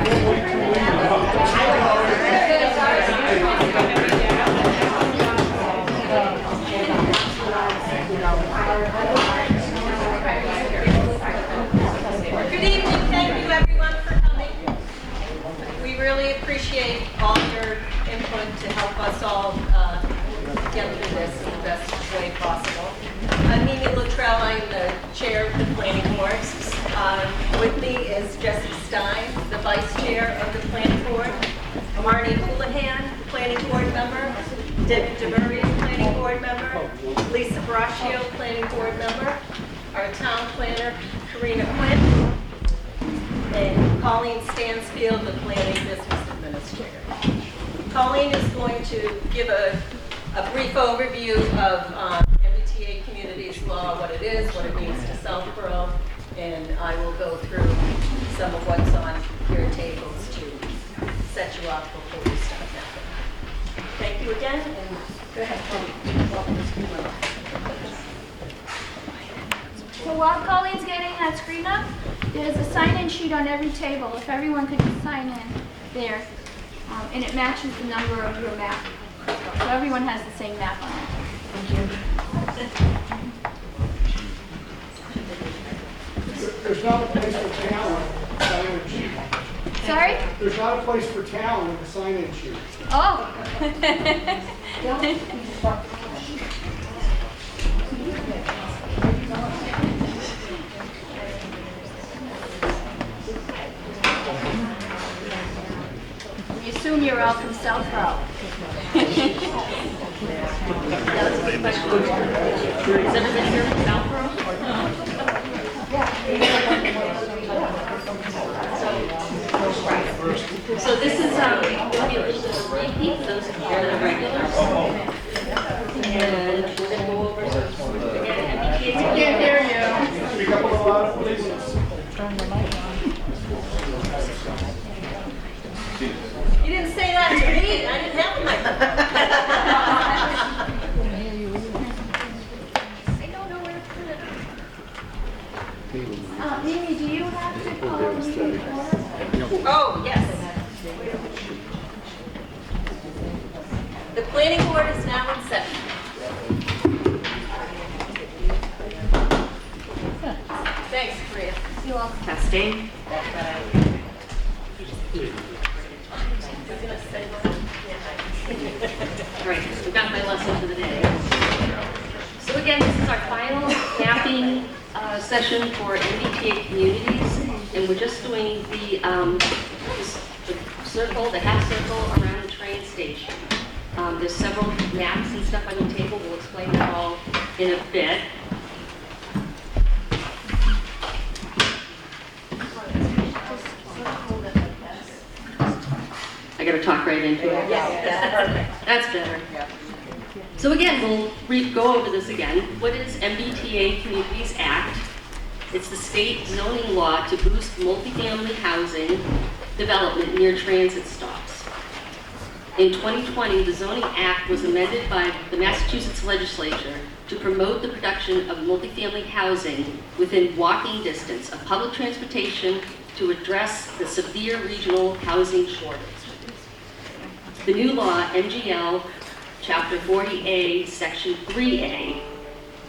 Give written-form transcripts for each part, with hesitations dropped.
Good evening. Thank you everyone for coming. We really appreciate all your input to help us all get through this in the best way possible. I'm Mimi Luttrell. I'm the chair of the planning board. With me is Jesse Stein, the vice chair of the planning board. Marnie Houlihan, planning board member. David DeMurray, planning board member. Lisa Braccio, planning board member. Our town planner, Karina Quinn. And Colleen Stansfield, the planning business administrator. Colleen is going to give a brief overview of MBTA Communities Law, what it is, what it means to Southborough, and I will go through some of what's on your tables to set you up before we start now. Thank you again, and go ahead, Colleen. So while Colleen's getting that screen up, there's a sign-in sheet on every table. If everyone could just sign in there, and it matches the number of your map. So everyone has the same map on it. Thank you. There's not a place for talent with the sign-in sheet. Sorry? There's not a place for talent with the sign-in sheet. Oh. We assume you're all from Southborough. Is everybody here from Southborough? So this is going to be a little bit of a repeat for those of you that are regulars. And we're going to go over some, again, MBTA. I can't hear you. Speak up a little louder, please. You didn't say that to me. I didn't have a microphone. I don't know where to put it. Mimi, do you have to call a meeting to order? Oh, yes. The planning board is now in session. Thanks, Maria. You all. Testing. All right, so we've got my lesson for the day. So again, this is our final mapping session for MBTA communities, and we're just doing the circle, the half circle around the train station. There's several maps and stuff on the table. We'll explain that all in a bit. I got to talk right into it. Yes, That's better. So again, we'll go over this again. What is MBTA Communities Act? It's the state zoning law to boost multifamily housing development near transit stops. In 2020, the Zoning Act was amended by the Massachusetts legislature to promote the production of multifamily housing within walking distance of public transportation to address the severe regional housing shortage. The new law, MGL Chapter 40A, Section 3A,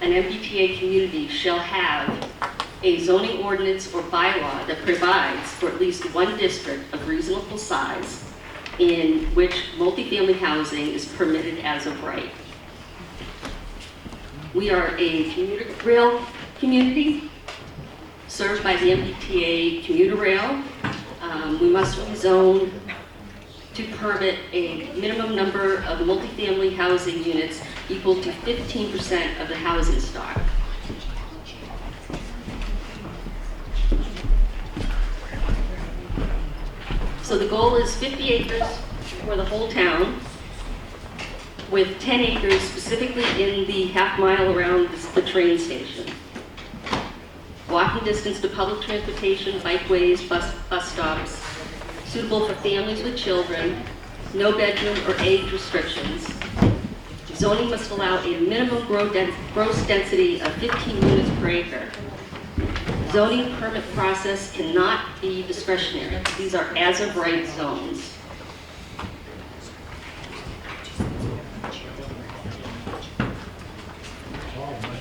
an MBTA community shall have a zoning ordinance or bylaw that provides for at least one district of reasonable size in which multifamily housing is permitted as of right. We are a commuter rail community served by the MBTA commuter rail. We must rezone to permit a minimum number of multifamily housing units equal to 15% of the housing stock. So the goal is 50 acres for the whole town, with 10 acres specifically in the half mile around the train station. Walking distance to public transportation, bikeways, bus stops, suitable for families with children, no bedroom or age restrictions. Zoning must allow a minimum gross density of 15 units per acre. zoning permit process cannot be discretionary. These are as-of-right zones.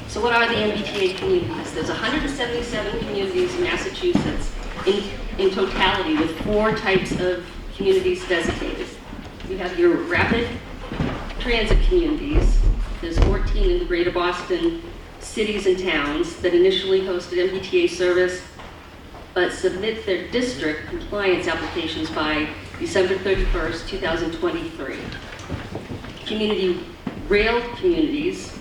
So what are the MBTA communities? There's 177 communities in Massachusetts in totality, with 4 types of communities designated. You have your rapid transit communities. There's 14 in the greater Boston cities and towns that initially hosted MBTA service, but submit their district compliance applications by December 31st, 2023. Community rail communities,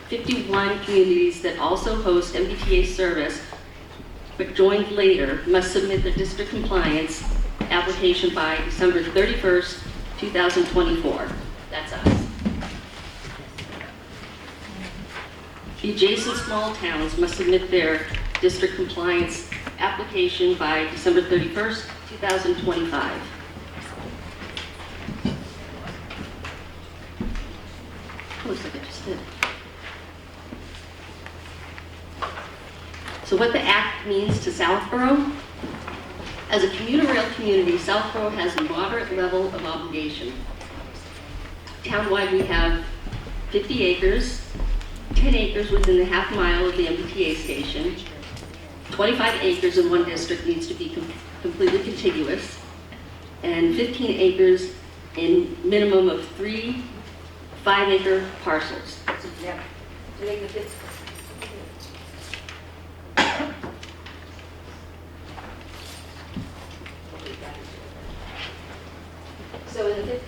51 communities that also host MBTA service but joined later must submit their district compliance application by December 31st, 2024. That's us. The adjacent small towns must submit their district compliance application by December 31st, 2025. Looks like I just did. So what the Act means to Southborough: as a commuter rail community, Southborough has a moderate level of obligation. Townwide, we have 50 acres, 10 acres within the half mile of the MBTA station. 25 acres in one district needs to be completely contiguous, and 15 acres in minimum of 3 5-acre parcels. So in the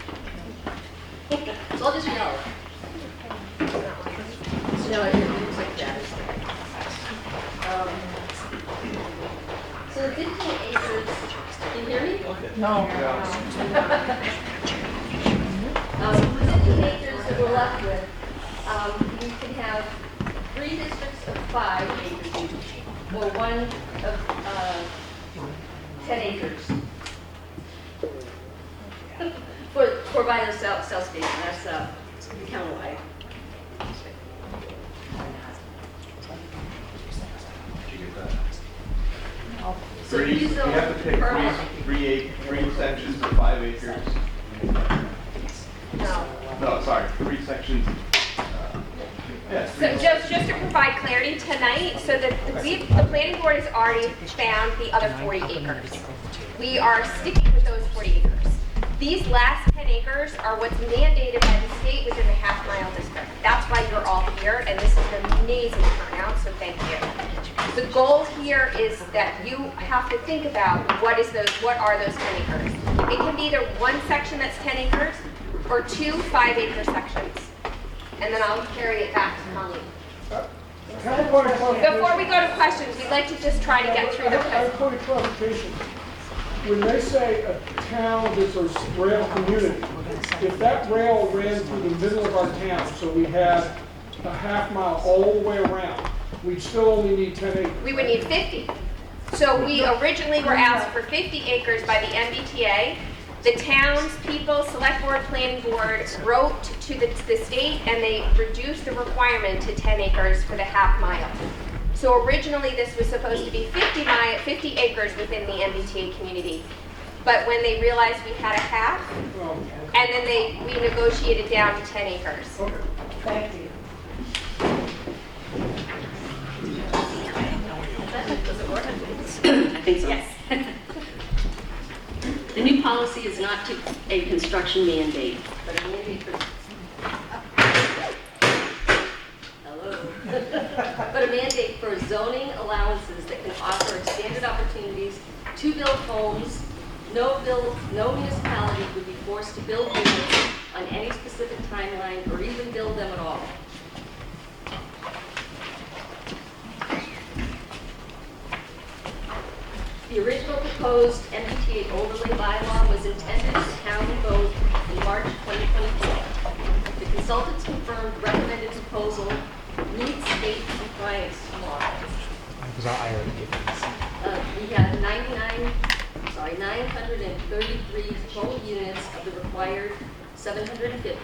so I'll just yell. No, it looks like that. So the 15 acres, can you hear me? No. The 15 acres that we're left with, you can have 3 districts of 5 acres each, or 1 of 10 acres. For by the South Station, that's countywide. So Three, use you the have to pick permit. three sections of 5 acres. No. No, sorry, 3 sections. Yeah, So just to provide clarity tonight, so that the planning board has already found the other 40 acres. We are sticking with those 40 acres. These last 10 acres are what's mandated by the state within the half-mile district. That's why you're all here, and this is an amazing turnout, so thank you. The goal here is that you have to think about what are those 10 acres. It can be either one section that's 10 acres or 2 5-acre sections. And then I'll carry it back to Colleen. Can I have a point of clarification? Before we go to questions, we'd like to just try to get through the I have a point of clarification. When they say a town is a rail community, if that rail ran through the middle of our town, so we had a half mile all the way around, we'd still only need 10 acres. We would need 50. So we originally were asked for 50 acres by the MBTA. The townspeople, select board, planning board wrote to the state, and they reduced the requirement to 10 acres for the half mile. So originally this was supposed to be 50 acres within the MBTA community. But when they realized we had a half, and then we negotiated down to 10 acres. Okay, thank you. I think so. Yes. The new policy is not a construction mandate, but a mandate for but a mandate for zoning allowances that can offer expanded opportunities to build homes. No municipality would be forced to build units on any specific timeline or even build them at all. The original proposed MBTA overlay bylaw was intended for town vote in March 2024. The consultants confirmed recommended proposal meets state compliance law. We have 933 total units of the required 750,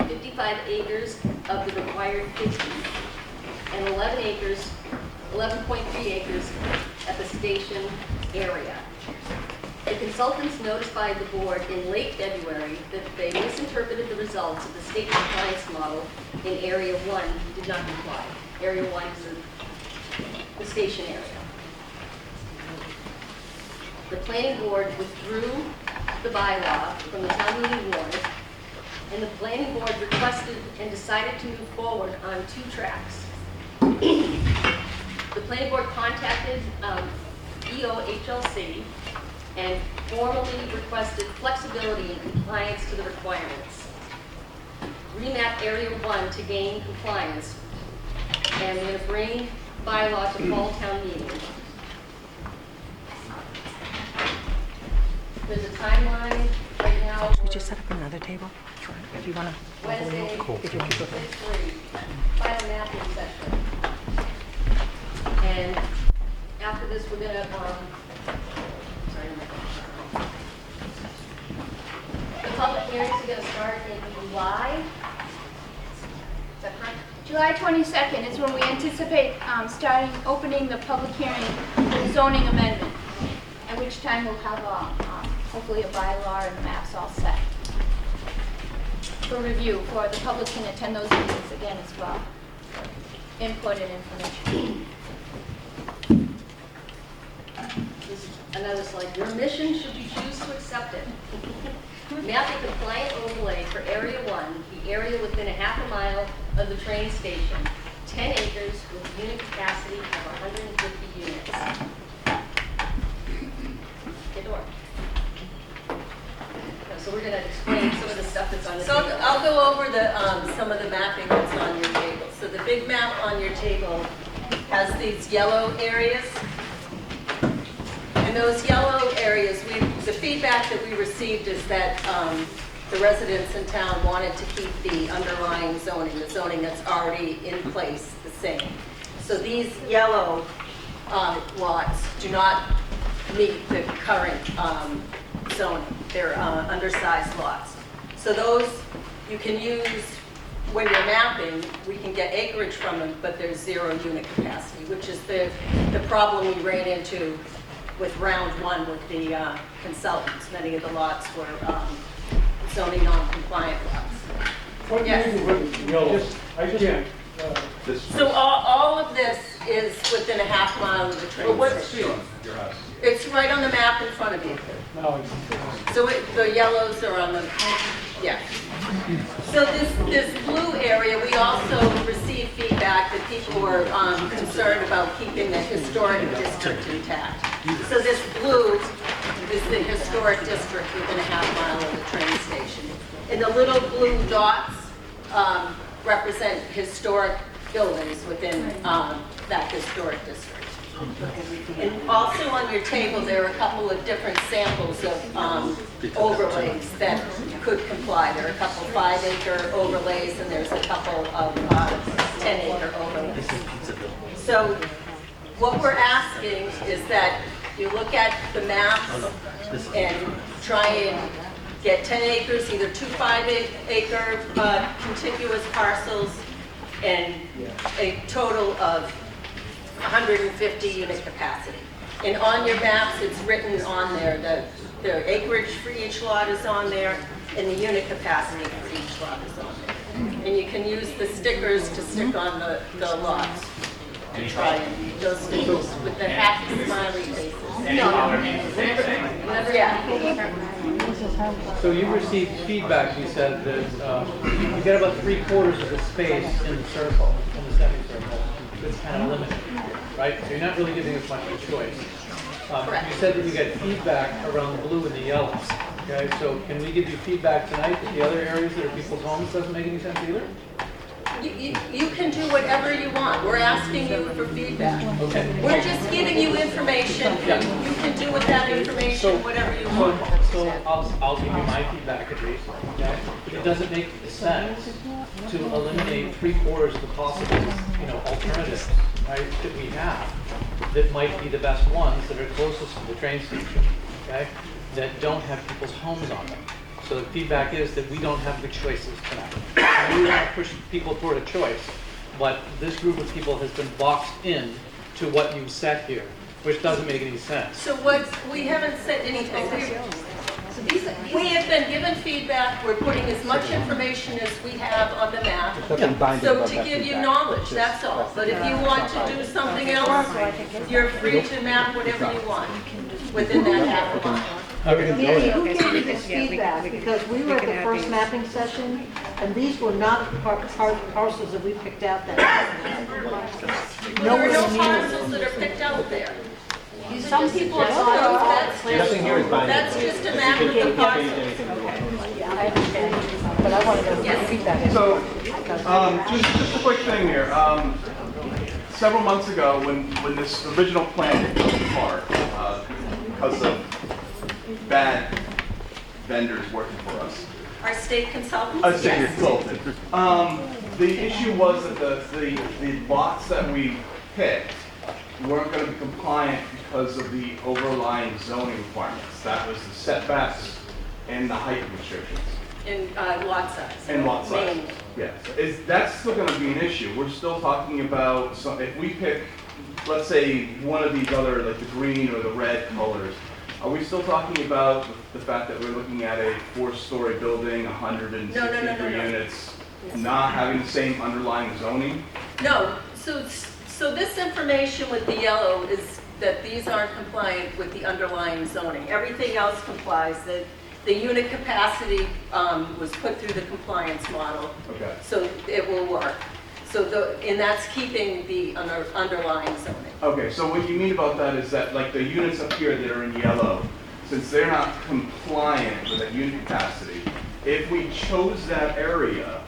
55 acres of the required 50, and 11 11.3 acres at the station area. The consultants notified the board in late February that they misinterpreted the results of the state compliance model in Area 1 did not comply. Area 1 is the station area. The planning board withdrew the bylaw from the town meeting warrant, and the planning board requested and decided to move forward on 2 tracks. The planning board contacted EOHLC and formally requested flexibility and compliance to the requirements. Remap Area 1 to gain compliance, and we're going to bring bylaw to fall town meeting. There's a timeline right now. We just set up another table if you want to. Wednesday, If you want to. it's free. Final mapping session. And after this, we're gonna, the public hearings are gonna start in July. Is that correct? July 22nd is when we anticipate opening the public hearing for the zoning amendment, at which time we'll have hopefully a bylaw and maps all set for review, for the public can attend those meetings again as well, for input and information. This is another slide. Your mission, should you choose to accept it. Map a compliant overlay for Area 1, the area within a half a mile of the train station, 10 acres with unit capacity of 150 units. Get to work. So we're going to explain some of the stuff that's on the So table. I'll go over some of the mapping that's on your table. So the big map on your table has these yellow areas. And those yellow areas, the feedback that we received is that the residents in town wanted to keep the underlying zoning, the zoning that's already in place, the same. So these yellow lots do not meet the current zoning. They're undersized lots. So those you can use when you're mapping. We can get acreage from them, but there's 0 unit capacity, which is the problem we ran into with round 1 with the consultants. Many of the lots were zoning non-compliant lots. What Yes. neighborhood, I just can't. This So all of this is within a half mile of the train station. your house. It's right on the map in front of you. No, So the yellows are on the, yeah. So this blue area, we also received feedback that people were concerned about keeping the historic district intact. So this blue is the historic district within a half mile of the train station. And the little blue dots represent historic buildings within that historic district. And also on your table, there are a couple of different samples of overlays that could comply. There are a couple 5-acre overlays, and there's a couple of 10-acre overlays. So what we're asking is that you look at the maps and try and get 10 acres, either 2 5-acre contiguous parcels, and a total of 150 unit capacity. And on your maps, it's written on there, the acreage for each lot is on there, and the unit capacity for each lot is on there. And you can use the stickers to stick on the lots to try and those stickers with the happy smiley faces. Yeah. So you received feedback, you said that you get about 3/4 of the space in the circle, in the semicircle. It's kind of limited, right? So you're not really giving us much of a choice. Correct. You said that you get feedback around the blue and the yellow. Okay, so can we give you feedback tonight that the other areas that are people's homes doesn't make any sense either? You can do whatever you want. We're asking you for feedback. Okay. We're just giving you information. You can do with that information whatever you want. So I'll give you my feedback at least. Okay? It doesn't make sense to eliminate 3/4 of the possible, alternatives, right, that we have that might be the best ones that are closest to the train station, okay, that don't have people's homes on them. So the feedback is that we don't have good choices tonight. And we want to push people toward a choice, but this group of people has been boxed in to what you set here, which doesn't make any sense. So we haven't said anything. We have been given feedback, we're putting as much information as we have on the map. So to give you knowledge, that's all. But if you want to do something else, you're free to map whatever you want within that half a mile. Mandy, who gave you this feedback? Because we were at the first mapping session, and these were not parcels that we picked out that. There are no parcels that are picked out there. Some people have thought, That's just a map of the parcels. I understand, but I wanted to know feedback. So, just a quick thing here. Several months ago, when this original plan fell apart, because of bad vendors working for us, Our state consultants? a state consultant. The issue was that the lots that we picked weren't going to be compliant because of the overlying zoning requirements. That was the setbacks and the height restrictions. In lot size. And lot size. Mainly. Yes. That's still going to be an issue. We're still talking about, if we pick, let's say, one of these other, like the green or the red colors, are we still talking about the fact that we're looking at a 4-story building, 163 No. units, not having the same underlying zoning? No, so this information with the yellow is that these aren't compliant with the underlying zoning. Everything else complies. The unit capacity was put through the compliance model. Okay. So it will work. And that's keeping the underlying zoning. Okay, so what you mean about that is that, like, the units up here that are in yellow, since they're not compliant with that unit capacity, if we chose that area,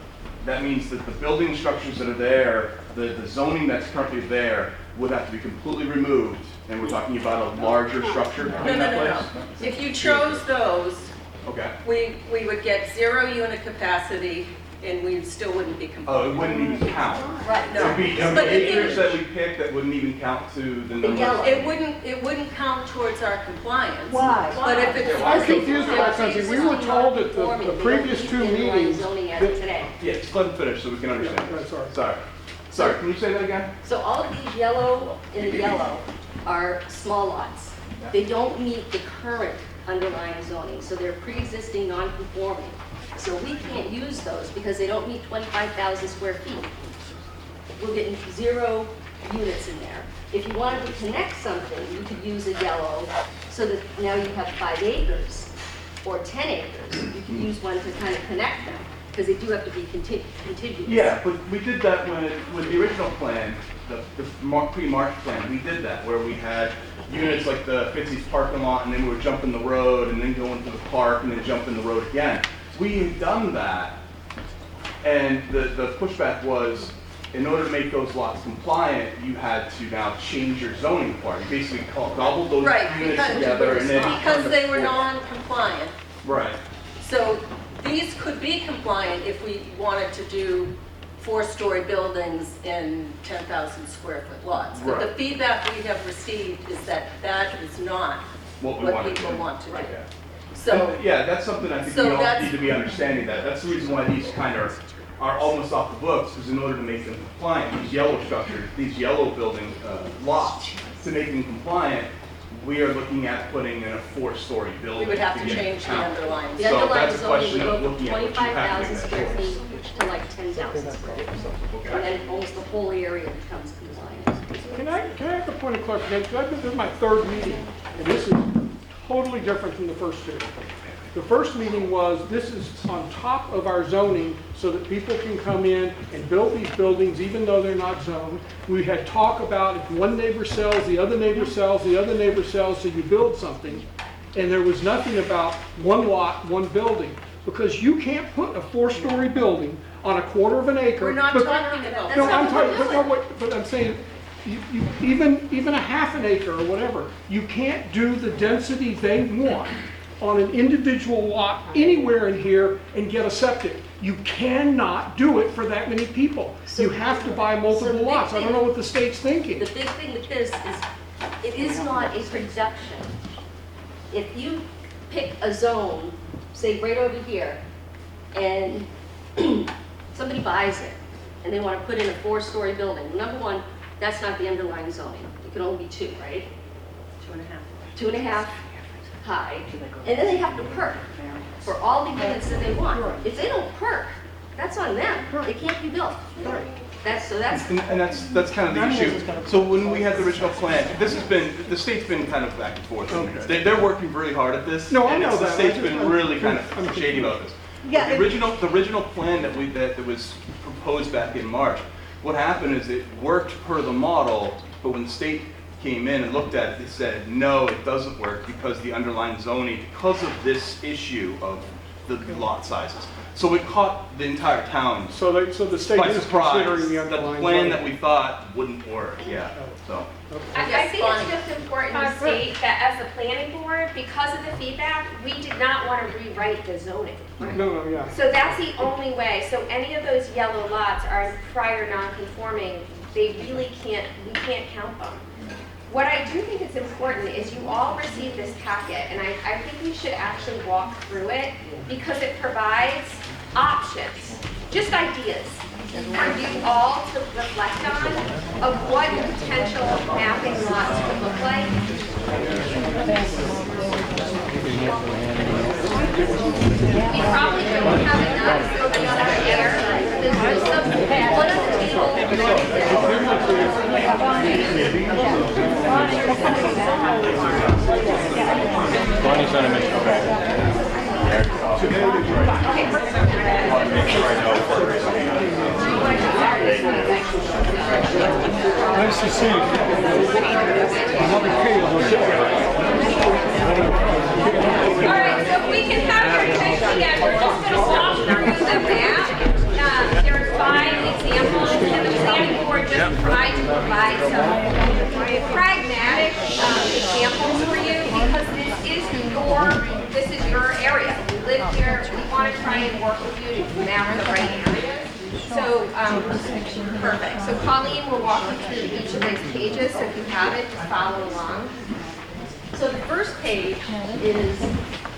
that means that the building structures that are there, the zoning that's currently there, would have to be completely removed, and we're talking about a larger structure in that place? If you chose those, Okay. we would get 0 unit capacity, and we still wouldn't be Oh, compliant. it wouldn't even count? Right, no. It'd be But if you- acres that we picked that wouldn't even count to the numbers? It wouldn't count towards our compliance. Why? But if it's. I'm confused about something. We were told at the previous 2 meetings Zoning as that- of today. Yeah, just let it finish so we can understand. Yeah, sorry. Sorry, can you say that again? So all of these yellow in the yellow are small lots. They don't meet the current underlying zoning, so they're pre-existing non-conforming. So we can't use those because they don't meet 25,000 square feet. We're getting 0 units in there. If you wanted to connect something, you could use a yellow so that now you have 5 acres or 10 acres. You could use one to kind of connect them because they do have to be contiguous. Yeah, but we did that with the original plan, the pre-March plan, we did that where we had units like the Fitzy's parking lot and then we were jumping the road and then going to the park and then jumping the road again. We had done that, and the pushback was, in order to make those lots compliant, you had to now change your zoning part. You basically gobbled those Right, units together and then. because they were non-compliant. Right. So these could be compliant if we wanted to do 4-story buildings in 10,000 square foot lots. But the Right. feedback we have received is that that is not What we what wanted to people do. want to do. Right. So, And, yeah, that's something I think So we all that's- need to be understanding that. That's the reason why these kind of are almost off the books, because in order to make them compliant, these yellow structures, these yellow building lots, to make them compliant, we are looking at putting in a 4-story building. we would have to get change the count. underlying. The So underlying that's a zoning question would of go from looking at what you have to 25,000 make square that feet choice. to like 10,000 square feet. And Okay. then almost the whole area becomes compliant. Can I have a point of clarification? This is my 3rd meeting, and this is totally different from the first 2. The first meeting was, this is on top of our zoning so that people can come in and build these buildings even though they're not zoned. We had talk about if one neighbor sells, the other neighbor sells, the other neighbor sells, so you build something. And there was nothing about one lot, one building, because you can't put a 4-story building on a 1/4 acre. We're not but- talking about. No, that. I'm talking, but no, but I'm saying, even a 1/2 acre or whatever, you can't do the density they want on an individual lot anywhere in here and get a septic. You cannot do it for that many people. You have to buy multiple lots. I don't know what the state's thinking. The big thing with this is, it is not a production. If you pick a zone, say right over here, and somebody buys it, and they want to put in a 4-story building, number one, That's not the underlying zoning. It can only be 2, right? 2.5. 2.5 high. And then they have to perk for all the units that they want. If they don't perk, that's on them. They can't be built. That's And that's kind of the issue. So when we had the original plan, the state's been kind of back and forth. They're working really hard at this. No, I and know the that. state's been really kind of shady about this. Yeah, The original plan that was proposed back in March, what happened is it worked per the model, but when the state came in and looked at it, they said, no, it doesn't work because the underlying zoning, because of this issue of the lot sizes. So it caught the entire town So the state by is surprise. considering the The underlying. plan zoning. that we thought wouldn't work, yeah, so. I think it's just important to state that as a planning board, because of the feedback, we did not want to rewrite the zoning. No, yeah. So that's the only way. So any of those yellow lots are prior non-conforming. They really can't, we can't count them. What I do think is important is you all received this packet, and I think we should actually walk through it because it provides options, just ideas for you all to reflect on of what potential mapping lots could look like. We probably don't have enough, so another air. There's some, one on the Nice to see you. All right, so if we can have your attention again, we're just going to walk through the map. There are 5 examples, and the planning board just tried to provide some pragmatic examples for you because this is your area. You live here. We want to try and work with you to map the right areas. So, perfect. So Colleen will walk you through each of those pages. So if you have it, just follow along. So the first page is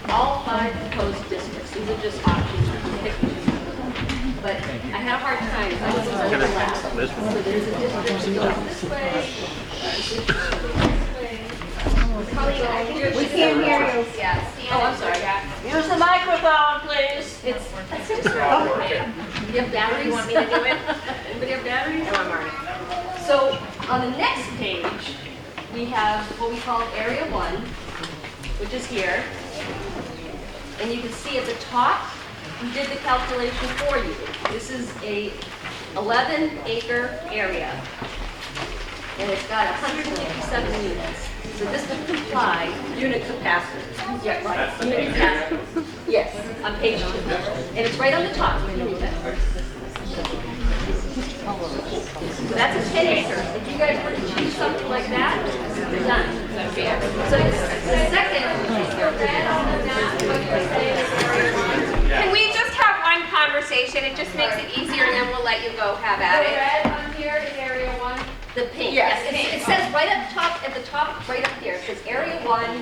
all 5 proposed districts. These are just options. You can pick which one. But I had a hard time. I was overlap. So there's a district that goes this way. This way. Colleen, I think We can't hear you. Yeah, stand. Oh, I'm sorry. Use the microphone, please. That's it. You have batteries? You want me to do it? Anybody have batteries? No, I'm already. So on the next page, we have what we call Area 1, which is here. And you can see at the top, we did the calculation for you. This is a 11-acre area. And it's got 157 units. So this would comply unit capacity. Yeah, right. Unit capacity. Yes, on page 2. And it's right on the top. You can read that. So that's a 10 acre. If you guys were to choose something like that, you're done. So the second, red on the map, what you're saying is Area 1. Can we just have one conversation? It just makes it easier, and then we'll let you go have at The it. red on here is Area 1. The pink. Yes, It says right up top, at the top, right up there, it says Area 1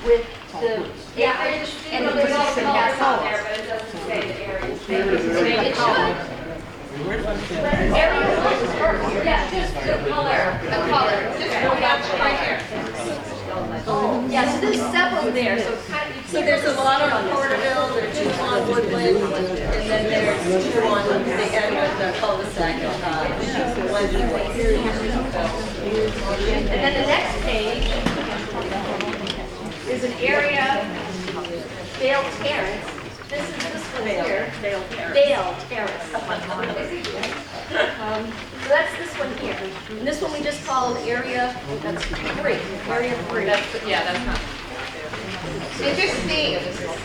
with the acreage and the There's no results colors and on there, but it doesn't say the areas. It should. Area 1, yeah, just the color. Just go down to right here. Yeah, so there's several there, so it's kind of. So there's a lot on Porterville, there's 2 on Woodland, and then there's 2 on the end of the cul-de-sac at And then the next page is an area, Dale Terrace. This is this one here. Dale Terrace. So that's this one here. And this one we just called area, that's 3, area 3. That's not. And just see,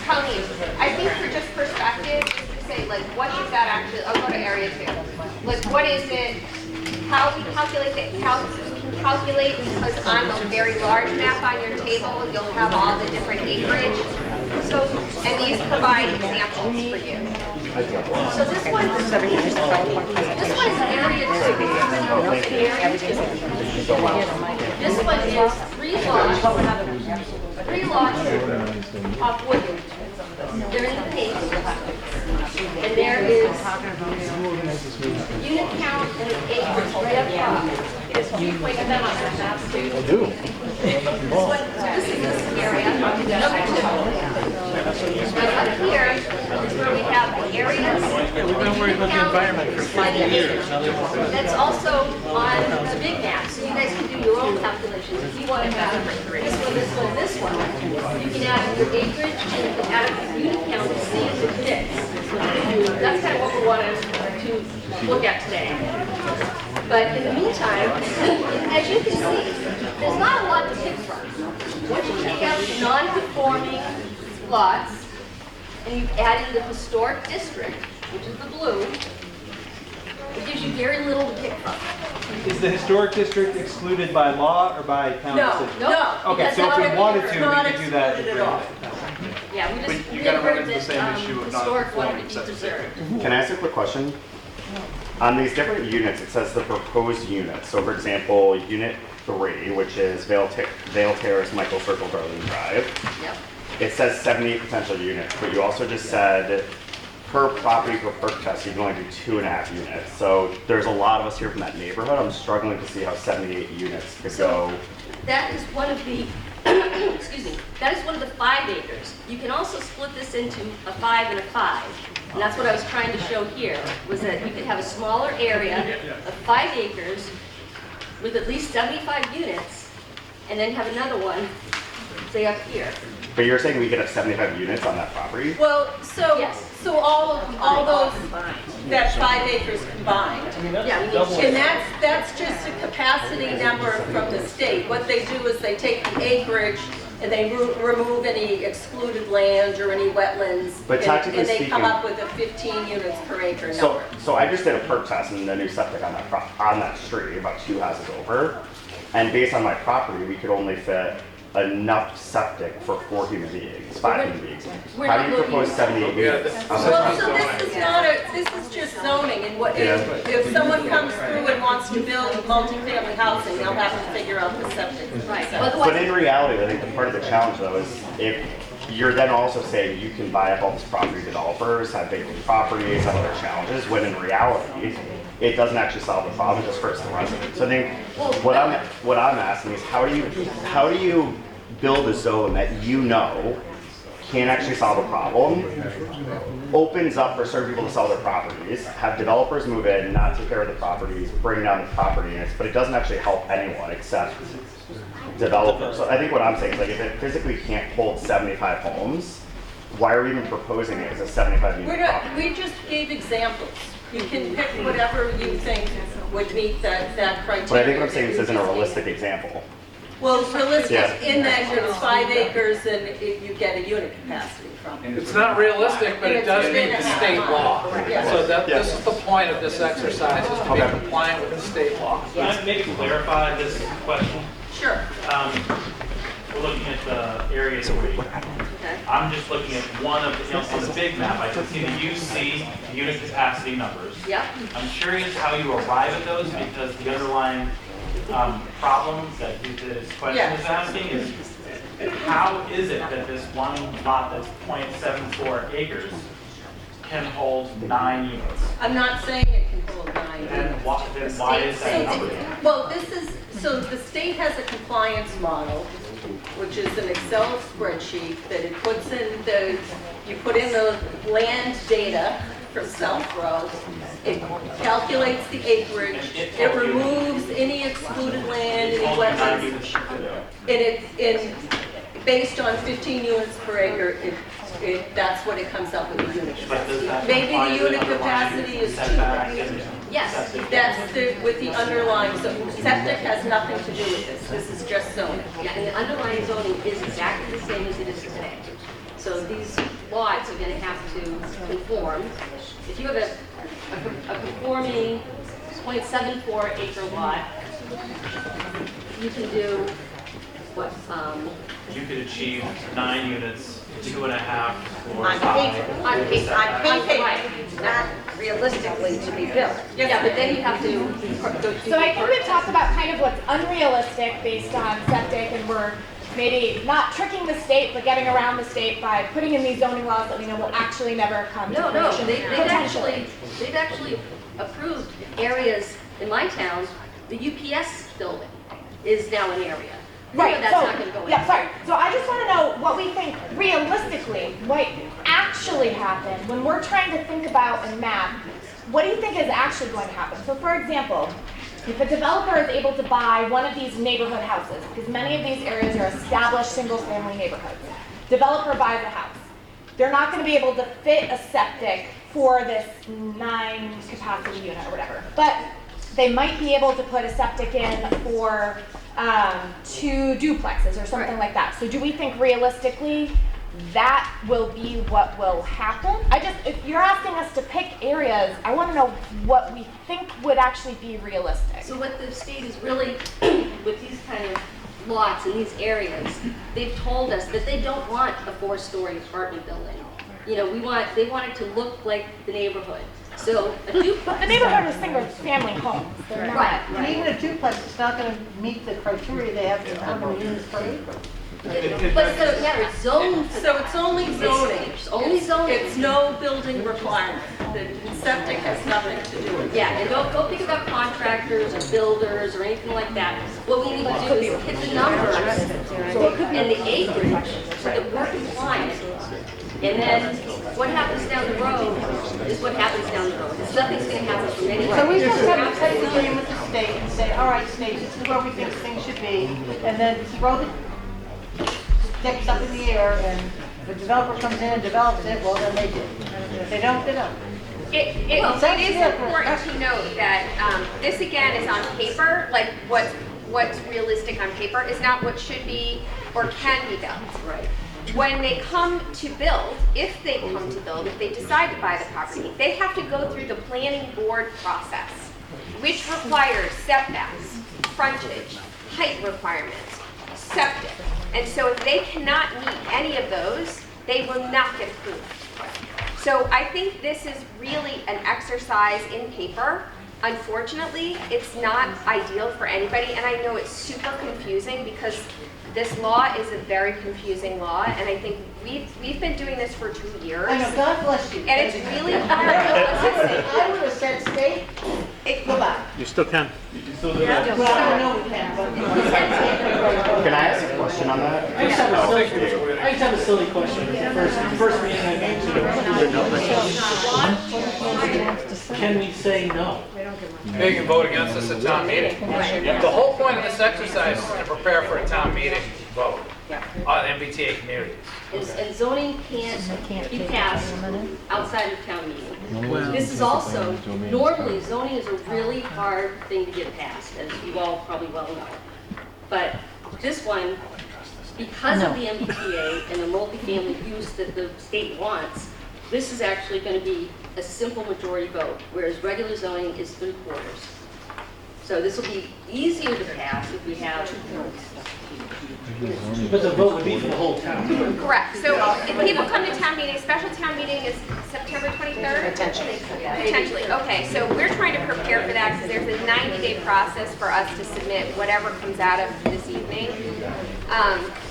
Colleen, I think for just perspective, just to say, like, what is that actually, I'll go to area 2. Like, what is it, how we calculate it, how we can calculate, because on a very large map on your table, you'll have all the different acreage. So, and these provide examples for you. So this one is area 2. This one is 3 lots off Woodland. They're in the pink. And there is unit count and acreage right up top. you pointed them on their maps too. I do. This is this area, number 2. But up here is where we have the areas. We've been worried about the environment for 5 years. That's also on the big map, so you guys can do your own calculations. If you want to have this one, this one, this one, you can add your acreage and you can add a unit count to see if it fits. That's kind of what we wanted to look at today. But in the meantime, as you can see, there's not a lot to pick from. Once you take out the non-conforming lots, and you add in the historic district, which is the blue, it gives you very little to pick from. Is the historic district excluded by law or by town decision? No. Okay, because so if we not wanted every- to, we not could do that. excluded at all. Yeah, we just But you gotta run heard into the that same issue of historic wanted non-conforming to be septic. preserved. Can I ask a quick question? On these different units, it says the proposed units. So for example, unit 3, which is Vale Terrace, Michael Circle, Garland Drive. Yep. It says 78 potential units, but you also just said per property per perk test, you can only do 2.5 units. So there's a lot of us here from that neighborhood. I'm struggling to see how 78 units could go. That is one of the, excuse me, that is one of the 5 acres. You can also split this into a 5 and a 5. And that's what I was trying to show here, was that you could have a smaller area of 5 acres with at least 75 units, and then have another one, say up here. But you're saying we could have 75 units on that property? Well, so, Yes. so all those, that 5 acres combined. Yeah, we need And that's just a capacity number from the state. What they do is they take the acreage and they remove any excluded land or any wetlands. But technically and they come speaking- up with a 15 units per acre So, number. so I just did a perk test and a new septic on that street, about 2 houses over. And based on my property, we could only fit enough septic for 4 human beings, 5 human beings. we're How not do you looking- propose 78 units? Well, so this is not this is just zoning, and what, if someone comes through and wants to build multifamily housing, they'll have to figure out the septic. Right. But in reality, I think the part of the challenge though is if you're then also saying you can buy up all these property developers, have vacant properties, have other challenges, when in reality, it doesn't actually solve the problem, it just hurts the residents. So I think what I'm asking is how do you build a zone that you know can actually solve a problem, opens up for certain people to sell their properties, have developers move in, not take care of the properties, bring down the property units, but it doesn't actually help anyone except developers. So I think what I'm saying is like if it physically can't hold 75 homes, why are we even proposing it as a 75 unit property? We just gave examples. You can pick whatever you think would meet that criteria. But I think what I'm saying is this isn't a realistic example. Well, realistic Yeah. in that it's 5 acres and you get a unit capacity from it. It's not realistic, but it does meet the state law. Yeah. So this is the point of this exercise, is to be compliant with the state law. Can I maybe clarify this question? Sure. We're looking at the area 3. I'm just looking at one of the, on the big map, I can see the UC, the unit capacity numbers. Yep. I'm curious how you arrive at those because the underlying problem that this question is asking is how is it that this one lot that's 0.74 acres can hold 9 units? I'm not saying it can hold 9 Then units. why is that number? Well, so the state has a compliance model, which is an Excel spreadsheet that it puts in you put in the land data from Southborough, it calculates the acreage, it removes any excluded land, any Only 9 wetlands, units should do it. and based on 15 units per acre, that's what it comes up with the unit But does that capacity. Maybe comply the with unit underlying capacity is 2. setback and Yes. septic? That's with the underlying, so septic has nothing to do with this. This is just zoning. Yeah, and the underlying zoning is exactly the same as it is today. So these lots are gonna have to conform. If you have a conforming 0.74 acre lot, you can do what, You could achieve 9 units, 2.5 or On 5. paper, on paper, right. not realistically to be built. Yeah, but then you have to go So I think we've talked about kind of what's unrealistic based on septic, and we're maybe not tricking the state, but getting around the state by putting in these zoning laws that we know will actually never come to No, fruition. they've actually approved areas in my town The UPS building is now an area. Right, That's not gonna go in. yeah, sorry. So I just want to know what we think realistically might actually happen when we're trying to think about and map. What do you think is actually going to happen? So for example, if a developer is able to buy one of these neighborhood houses, because many of these areas are established single-family neighborhoods, developer buys a house. They're not going to be able to fit a septic for this 9 capacity unit or whatever, but they might be able to put a septic in for 2 duplexes or something like that. So do we think realistically that will be what will happen? If you're asking us to pick areas, I want to know what we think would actually be realistic. So what the state is really, with these kind of lots in these areas, they've told us that they don't want a 4-story apartment building. You know, they want it to look like the neighborhood. So a duplex. But the neighborhood is single-family homes. They're not. Right. And even a duplex is not gonna meet the criteria they have to how many units per acre. But so, yeah, it's zoned. So it's only zoning. It's only zoning. It's no building requirement. The septic has nothing to do with it. Yeah, and don't think about contractors or builders or anything like that. What we need to do is hit the numbers and the acreage so that we're compliant. And then what happens down the road is what happens down the road. Nothing's going to happen from anywhere. So we just have to take the game with the state and say, all right, state, this is where we think things should be, and then throw the sticks up in the air, and if a developer comes in and develops it, well, then they do. If they don't, they don't. It is important to note that this again is on paper, like what's realistic on paper is not what should be or can be built. Right. When they come to build, if they come to build, if they decide to buy the property, they have to go through the planning board process, which requires setbacks, frontage, height requirements, septic. And so if they cannot meet any of those, they will not get approved. So I think this is really an exercise in paper. Unfortunately, it's not ideal for anybody, and I know it's super confusing because this law is a very confusing law, and I think we've been doing this for 2 years. I know, God bless you. And it's really hard to listen. I would have said state, go back. You still can. Well, I know we can, but. Can I ask a question on that? I just have a silly question. The first meeting I made to can we say no? They can vote against us at town meeting. The whole point of this exercise is to prepare for a town meeting vote on MBTA communities. And zoning can't be passed outside of town meeting. This is also, normally zoning is a really hard thing to get passed, as you all probably well know. But this one, because of the MBTA and the multifamily use that the state wants, this is actually going to be a simple majority vote, whereas regular zoning is 3/4. So this will be easier to pass if we have. But the vote would be for the whole town. Correct. So if people come to town meeting, special town meeting is September 23rd? Potentially. Okay, so we're trying to prepare for that because there's a 90-day process for us to submit whatever comes out of this evening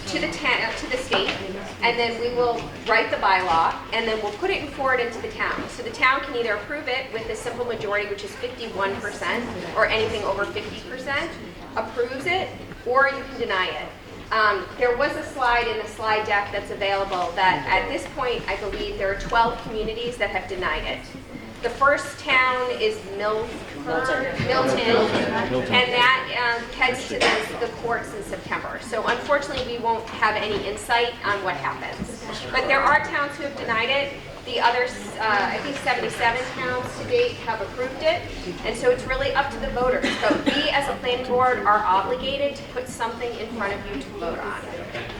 to the state, and then we will write the bylaw, and then we'll put it forward into the town. So the town can either approve it with a simple majority, which is 51%, or anything over 50%, approves it, or you can deny it. There was a slide in the slide deck that's available that at this point, I believe there are 12 communities that have denied it. The first town is Milton, and that heads to the courts in September. So unfortunately, we won't have any insight on what happens. But there are towns who have denied it. The others, I think 77 towns to date have approved it. And so it's really up to the voters. But we as a planning board are obligated to put something in front of you to vote on.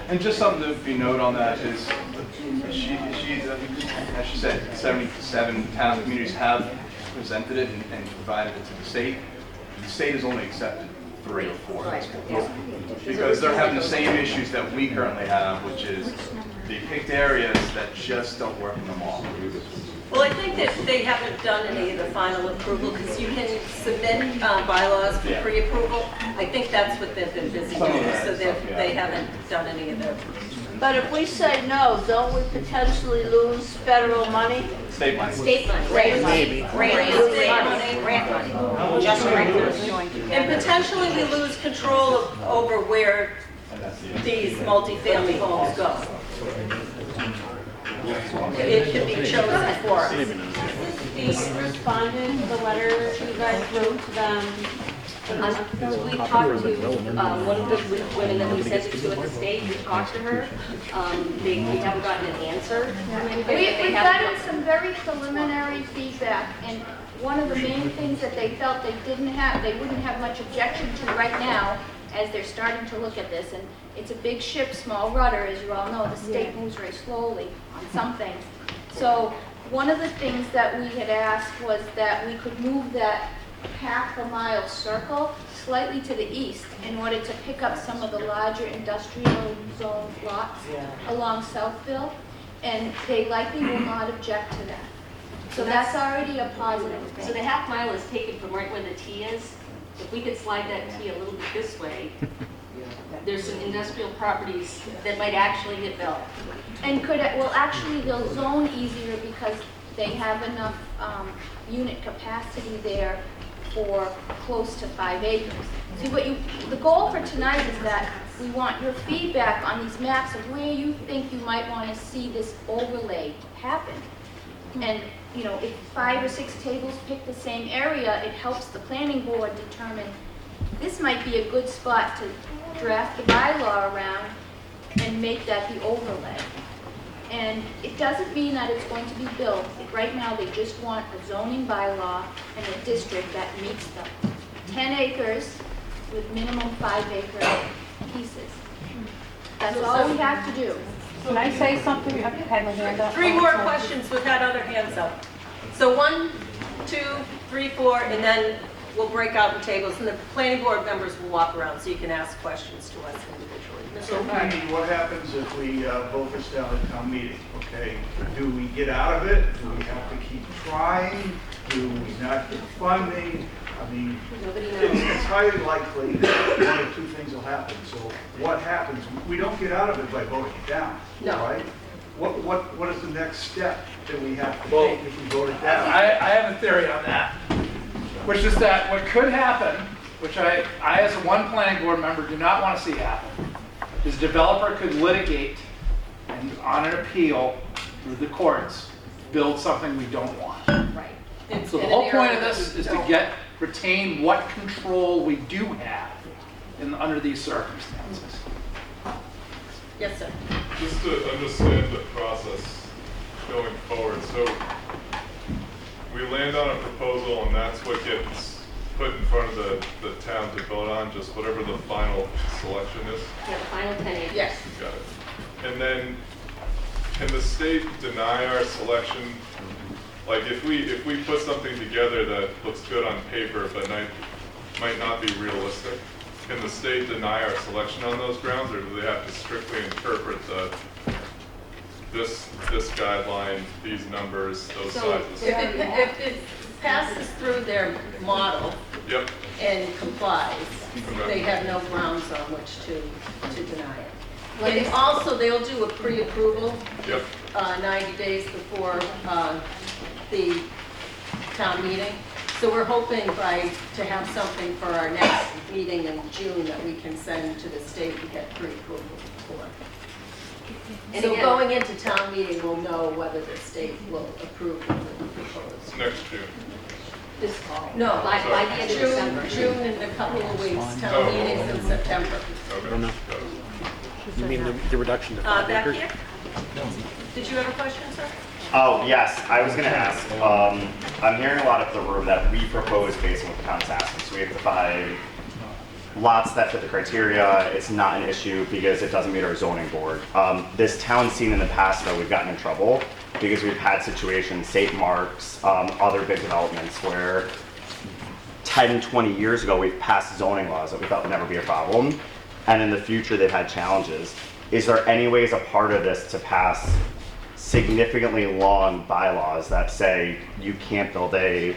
And just something to be noted on that is, as she said, 77 towns and communities have presented it and provided it to the state. The state has only accepted 3 or 4 at this point. Because they're having the same issues that we currently have, which is they picked areas that just don't work in them all. Well, I think that they haven't done any of the final approval because you can submit bylaws for pre-approval. I think that's what they've been busy doing, so they haven't done any of the But if we say no, don't we potentially lose federal money? State money. State money. Grant money. Maybe. Grant money. Just And potentially we lose control over where these multifamily homes go. It can be chosen for us. Is the respondent, the letter you guys wrote to them? We talked to one of the women that we sent it to at the state. We talked to her. We haven't gotten an answer from anybody. We've gotten some very preliminary feedback, and one of the main things that they felt they wouldn't have much objection to right now, as they're starting to look at this, and it's a big ship, small rudder, as you all know. The state moves very slowly on some things. So one of the things that we had asked was that we could move that half a mile circle slightly to the east in order to pick up some of the larger industrial zone lots along Southville, and they likely will not object to that. So that's already a positive thing. So the half mile is taken from right where the T is. If we could slide that T a little bit this way, there's some industrial properties that might actually get built. And actually they'll zone easier because they have enough unit capacity there for close to 5 acres. See, the goal for tonight is that we want your feedback on these maps of where you think you might want to see this overlay happen. And if 5 or 6 tables pick the same area, it helps the planning board determine this might be a good spot to draft the bylaw around and make that the overlay. And it doesn't mean that it's going to be built. Right now, they just want a zoning bylaw and a district that meets them. 10 acres with minimum 5-acre pieces. That's all we have to do. Can I say something? You have had my hand up. 3 more questions with that other hands up. So 1, 2, 3, 4, and then we'll break out in tables, and the planning board members will walk around so you can ask questions to us individually. So, Penny, what happens if we vote this down at town meeting, okay? Do we get out of it? Do we have to keep trying? Do we not get funding? I mean, it's highly likely that 1 of 2 things will happen. So what happens? We don't get out of it by voting it down, right? What is the next step that we have to take if we vote it down? I have a theory on that, which is that what could happen, which I as a one planning board member do not want to see happen, is developer could litigate and on an appeal through the courts, build something we don't want. Right. So the whole point of this is to retain what control we do have under these circumstances. Yes, sir. Just to understand the process going forward, so we land on a proposal and that's what gets put in front of the town to vote on, just whatever the final selection is? Yeah, the final 10 acres. Yes. Got it. And then, can the state deny our selection? Like if we put something together that looks good on paper but might not be realistic, can the state deny our selection on those grounds, or do they have to strictly interpret this guideline, these numbers, those sizes? If it passes through their model and complies, they have no grounds on which to deny it. And also, they'll do a pre-approval 90 days before the town meeting. So we're hoping to have something for our next meeting in June that we can send to the state to get pre-approval for. And so going into town meeting, we'll know whether the state will approve the proposal. Next June. This fall. No, by the end of December. June in a couple of weeks. Town meetings in September. Okay. You mean the reduction to 5 Back acres? here? Did you have a question, sir? Oh, yes, I was gonna ask, I'm hearing a lot of the room that we propose based on what the town's asking. So we have the 5 lots that fit the criteria. It's not an issue because it doesn't meet our zoning board. This town's seen in the past though, we've gotten in trouble because we've had situations, St. Mark's, other big developments where 10, 20 years ago, we've passed zoning laws that we thought would never be a problem. And in the future, they've had challenges. Is there any ways a part of this to pass significantly long bylaws that say you can't build a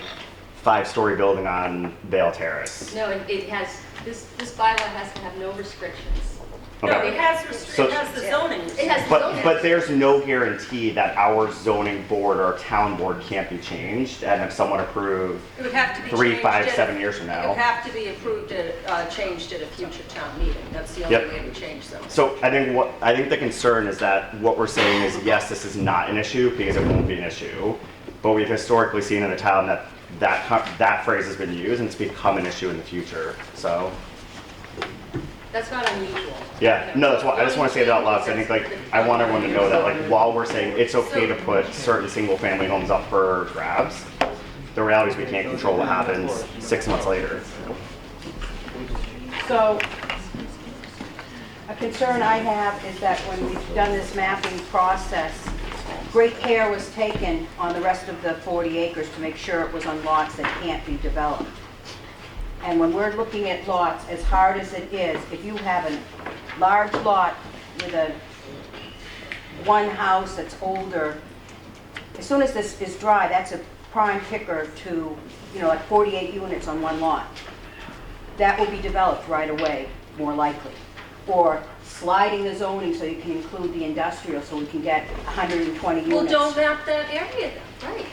5-story building on Vale Terrace? No, it has, this bylaw has to have no restrictions. No, Okay. it has, So- it has the zoning. It has the But, zoning. but there's no guarantee that our zoning board or town board can't be changed, and if someone approved It would have to be 3, changed 5, at- 7 years from It would now. have to be approved, changed at a future town meeting. That's the Yep. only way to change them. So I think the concern is that what we're saying is, yes, this is not an issue because it won't be an issue, but we've historically seen in the town that phrase has been used and it's become an issue in the future, so. That's not unusual. Yeah, no, that's why, I just want to say that out loud, 'cause I think, like, I want everyone to know that, like, while we're saying it's okay to put certain single-family homes up for grabs, the reality is we can't control what happens 6 months later. So, a concern I have is that when we've done this mapping process, great care was taken on the rest of the 40 acres to make sure it was on lots that can't be developed. And when we're looking at lots, as hard as it is, if you have a large lot with one house that's older, as soon as this is dry, that's a prime kicker to, like 48 units on one lot. That will be developed right away, more likely. Or sliding the zoning so you can include the industrial so we can get 120 units. Well, don't map that area then, right?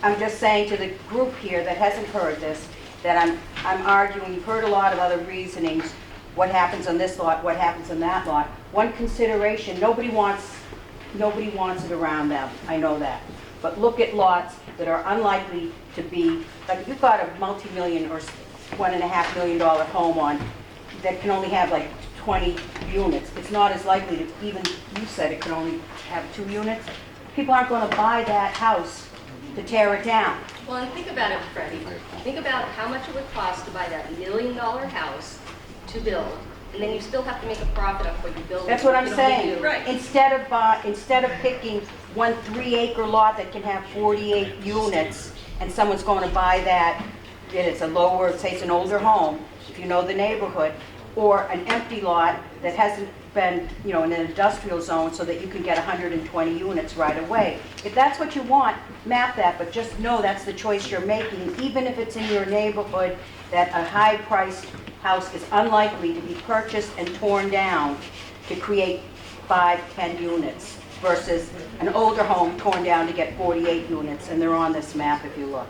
I'm just saying to the group here that hasn't heard this, that I'm arguing, you've heard a lot of other reasonings, what happens on this lot, what happens on that lot. One consideration, nobody wants it around them, I know that. But look at lots that are unlikely to be, like if you've got a multi-million or $1.5 million home on, that can only have like 20 units, it's not as likely to, even you said it can only have 2 units. People aren't going to buy that house to tear it down. Well, and think about it, Freddie. Think about how much it would cost to buy that $1 million house to build, and then you still have to make a profit off what you build. That's what I'm You can only saying. do- Right. Instead of picking one 3-acre lot that can have 48 units, and someone's going to buy that, and it's a lower, say it's an older home, if you know the neighborhood, or an empty lot that hasn't been, in an industrial zone so that you can get 120 units right away. If that's what you want, map that, but just know that's the choice you're making, even if it's in your neighborhood, that a high-priced house is unlikely to be purchased and torn down to create 5, 10 units versus an older home torn down to get 48 units, and they're on this map if you look.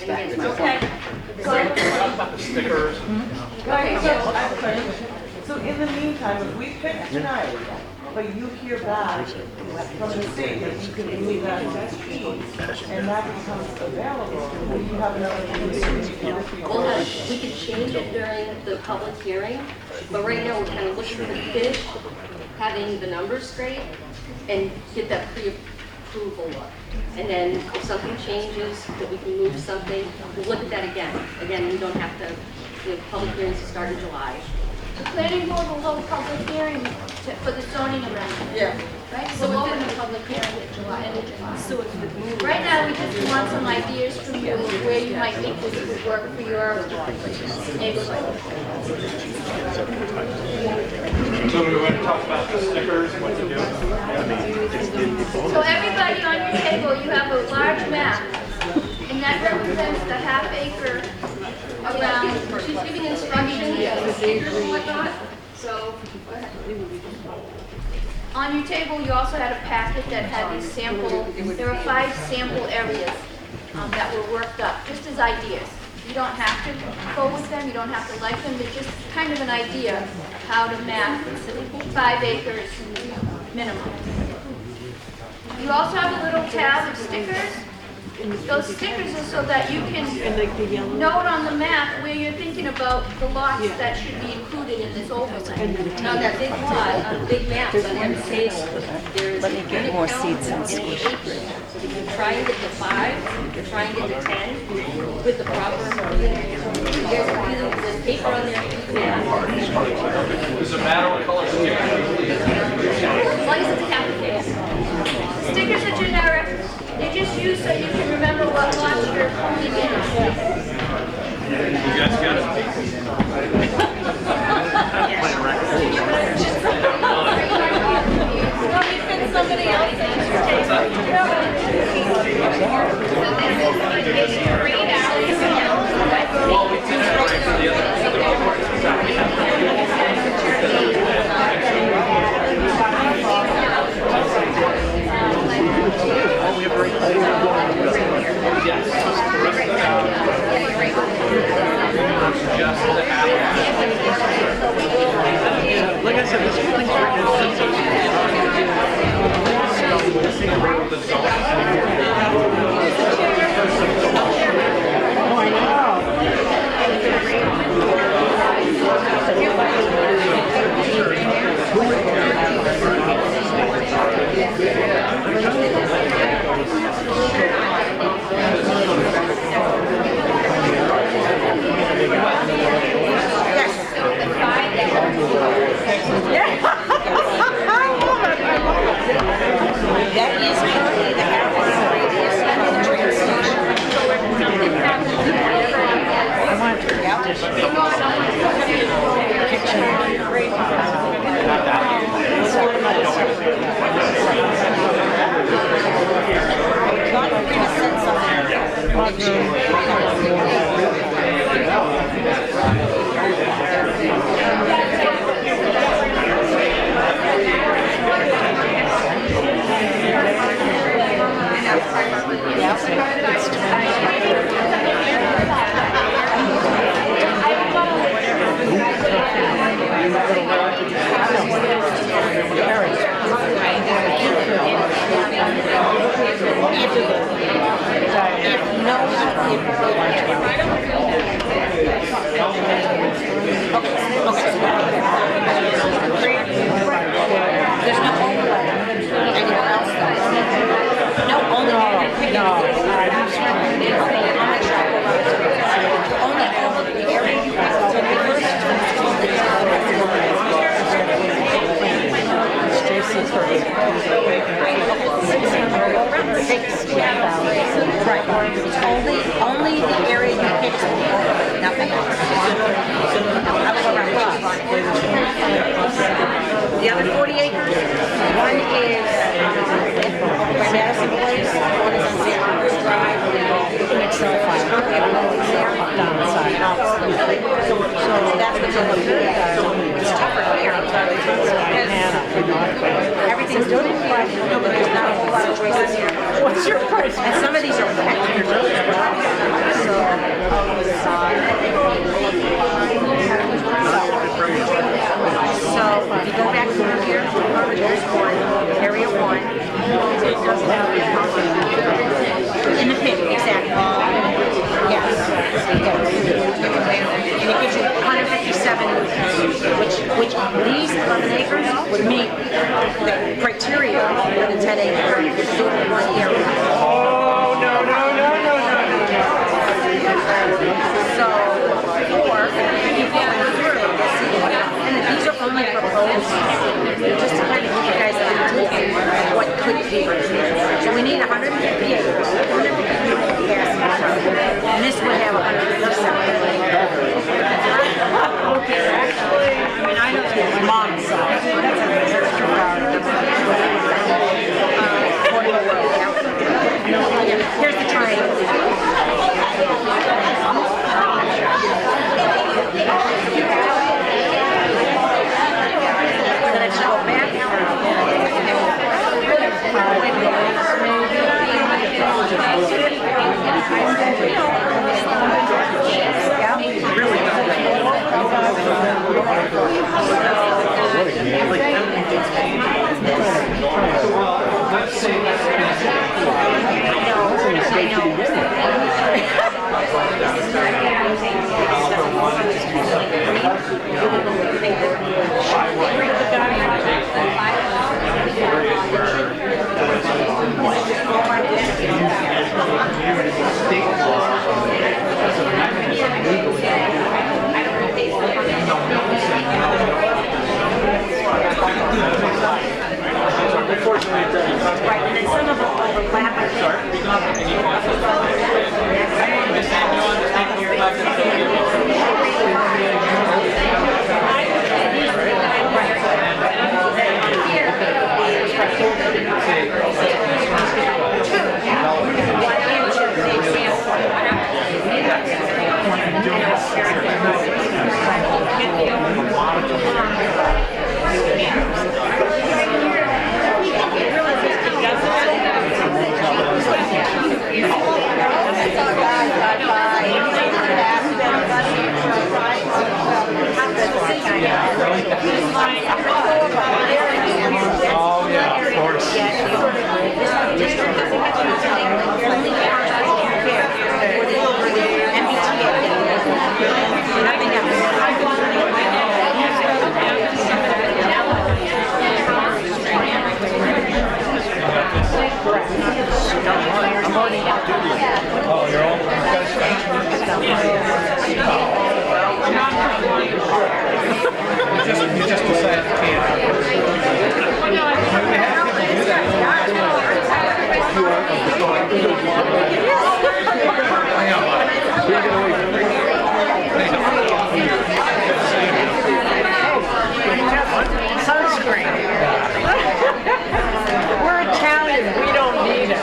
That's my point. Talk about the stickers. Okay, so I have a question. So in the meantime, if we pick tonight, but you hear back from the state that you can move that piece, and that becomes available, will you have another meeting? We could change it during the public hearing, but right now we're kind of looking for the fish, having the numbers straight, and get that pre-approval look. And then if something changes, that we can move something, we'll look at that again. Again, we don't have to, the public hearings will start in July. The planning board will hold a public hearing for the zoning amendment. Yeah. Right, so we'll open the public hearing in July, end of July. Right now, we just want some ideas from you of where you might think this would work for your neighborhood. So we want to talk about the stickers and what to do. So everybody on your table, you have a large map, and that represents the half acre around. She's giving instructions, the stickers and whatnot, so, go ahead. On your table, you also had a packet that had these sample, there are 5 sample areas that were worked up, just as ideas. You don't have to go with them, you don't have to like them, they're just kind of an idea how to map 5 acres minimum. You also have a little tab of stickers. Those stickers are so that you can note on the map where you're thinking about the lots that should be included in this overlay. Now that big lot, on big maps, on every table, there's Let me get more seeds and and acreage. So we can try and get to 5, or try and get to 10, with the proper, there's paper on there, yeah. Does it matter what color sticker? As long as it's a capital case. Stickers are generic, they're just used so you can remember what lots you're including in. You guys got it? Well, you fit somebody else Well, we did it right for the other. Like I said, this whole thing's That is currently the half-mile radius of the train station. I want to turn out this Only the area you picked, nothing else. The other 40 acres, one is by Madison Place, one is on Santa Cruz Drive. It's so fun. So that's the trouble. It's tougher here because everything's doing it, but there's not a whole lot of choices here. What's your price? And some of these are packed. So if you go back to here, there's one, area 1. In the pit, exactly. Yes. And it gives you 157, which these 11 acres would meet the criteria for the 10 acre one area. Oh, no. So, or, you go through, and these are only proposed, just to kind of give you guys an idea of what could be. So we need 150 acres, 150 capacity, and this would have 157. Okay, actually, I mean, I know that my mom's side, but that's a very true Here's the triangle. We're going to go back. Unfortunately, it doesn't. Right, and then some of them overlap. Sunscreen. We're Italian, we don't need it.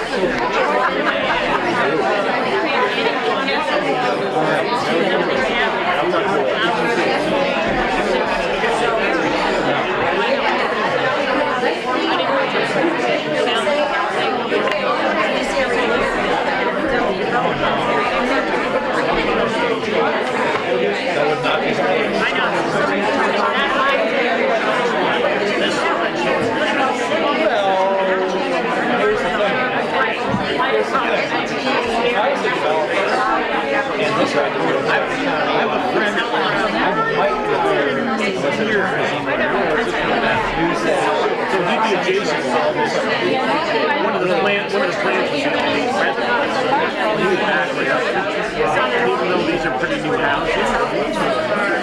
Even though these are pretty new houses,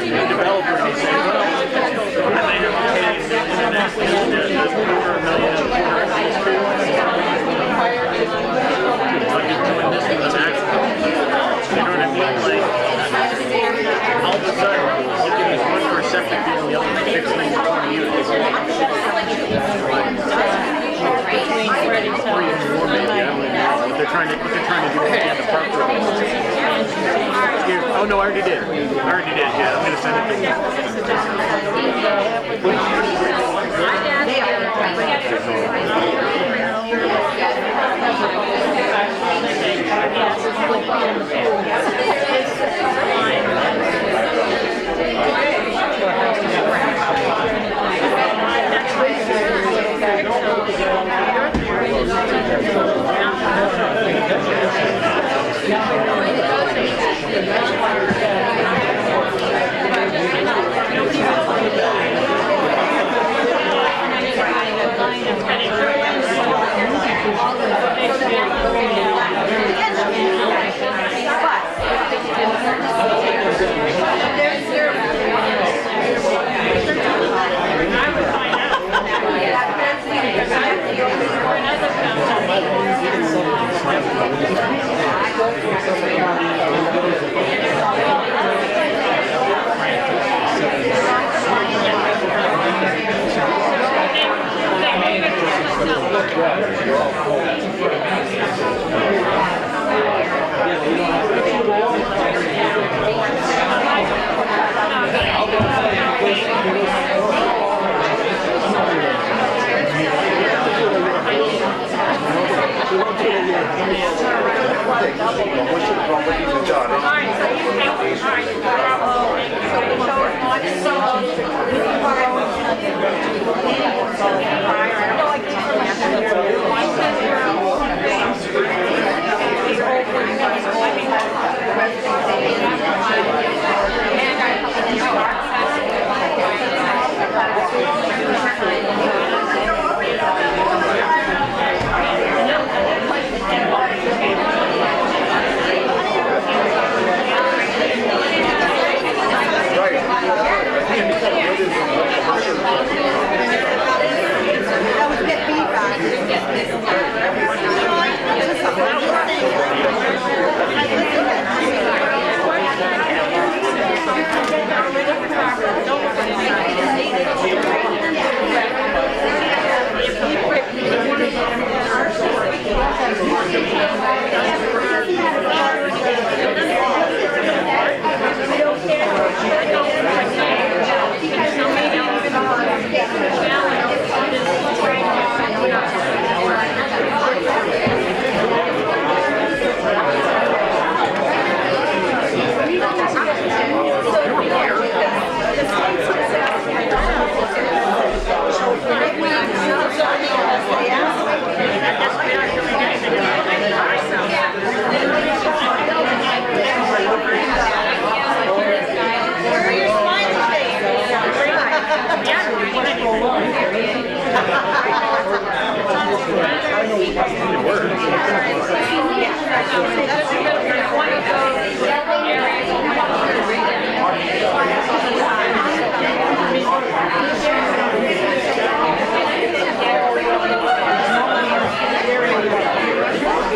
the developer will say, well, I may have to pay the next $250,000. Like you're doing this in the back. You know what I mean? Like, all of a sudden, you give this one for a septic field and the other for 16 to 20 units. What they're trying to do is the park road. Oh no, I already did. Yeah, I'm gonna send it to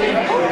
Thank you.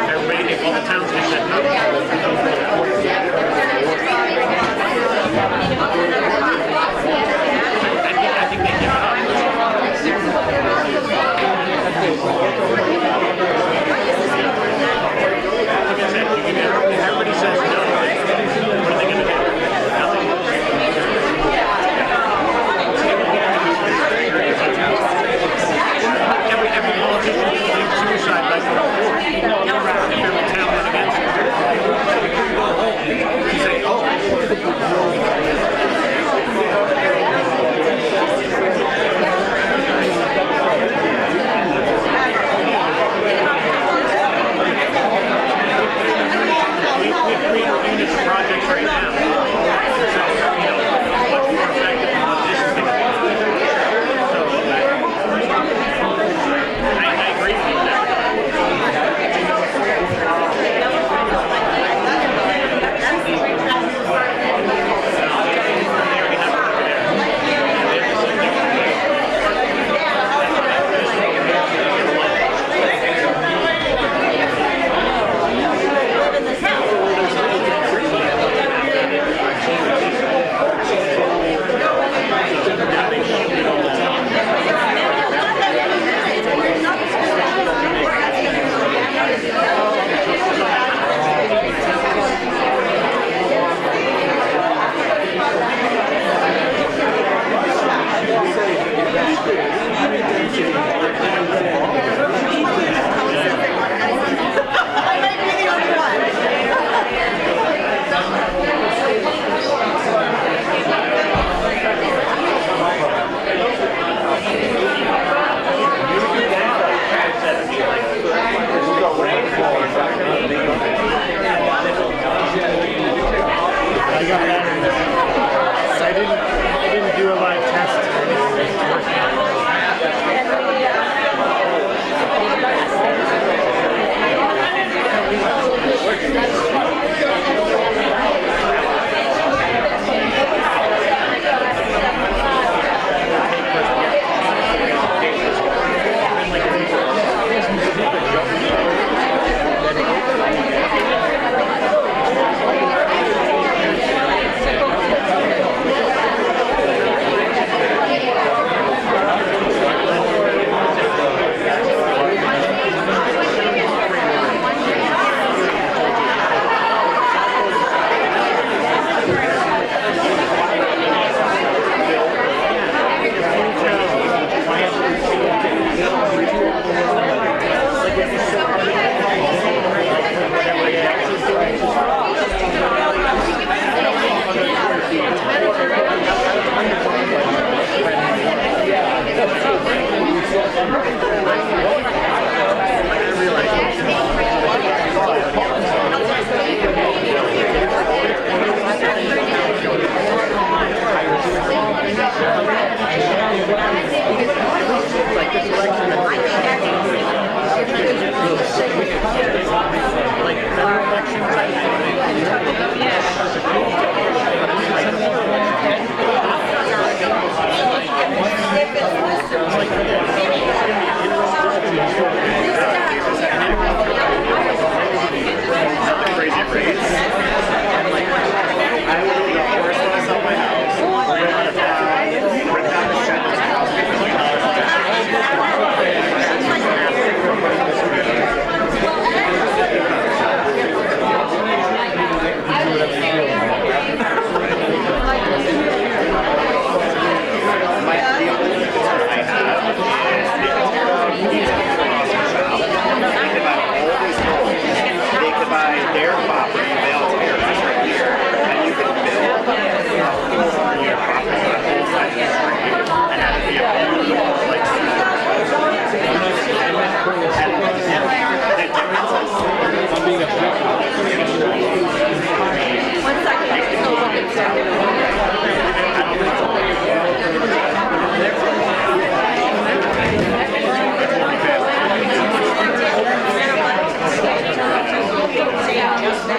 Everybody towns just said no. I think they give up. Like I said, if everybody says no, what are they going to do? Nothing. Every politician believes suicide by force. If every town went against it. You say, oh. We create units and projects right now. So, you know, much more effective than what this is going to be. So, I agree with you there. I got that. I didn't do a live test or Yeah.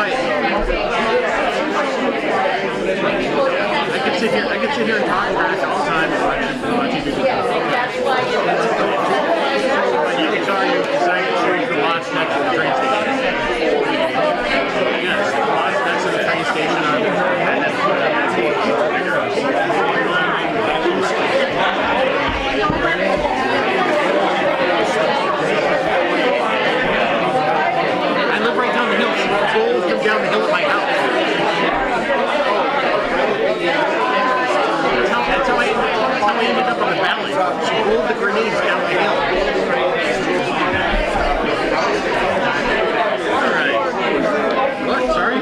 quiet. I could sit here and talk trash all the time and watch you do that. You can tell you decided to show you the lots next to the train station. Yes, the lots next to the train station are there. And that's what I live right down the hill. Gold comes down the hill at my house. That's how I ended up on the valley. She pulled the grenades down the hill. All right. What? Sorry?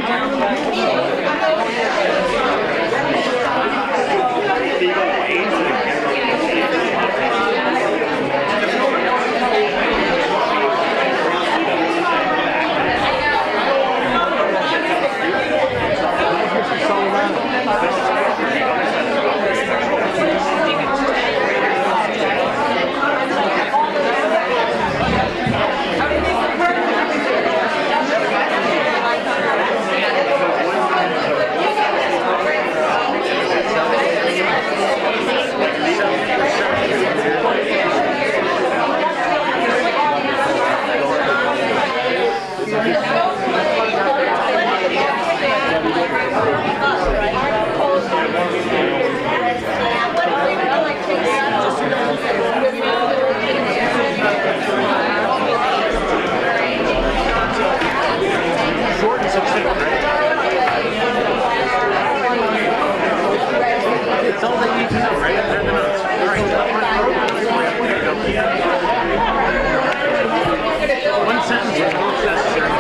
Short and succinct, right? It's all they need to know, right? They're the notes. All right, one sentence is most necessary.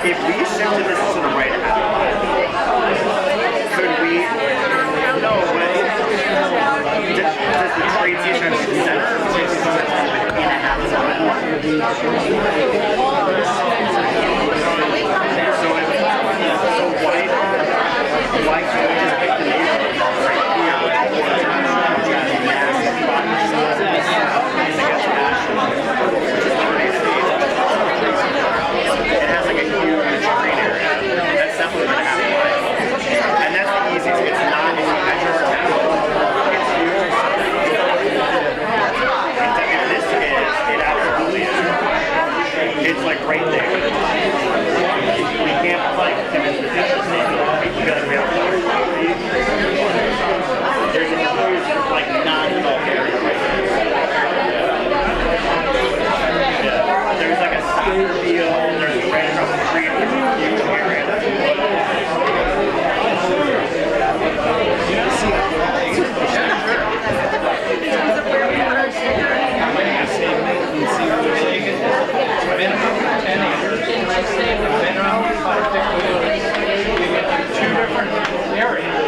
If we shifted this to the right half, could we? No way. Does the train station center in a half second? So why can't we just pick the neighborhood right here? It has like a huge green area. That's definitely going to happen. And that's the easiest. It's not in the edge of our town. It's huge. And this is, it absolutely is. It's like right there. We can't like convince the people because we have to property. There's another like non-developed area right there. Yeah. There's like a soccer field. There's right across the street. There's a huge area. Minimum 10 acres. Minimum 50 acres. Two different areas.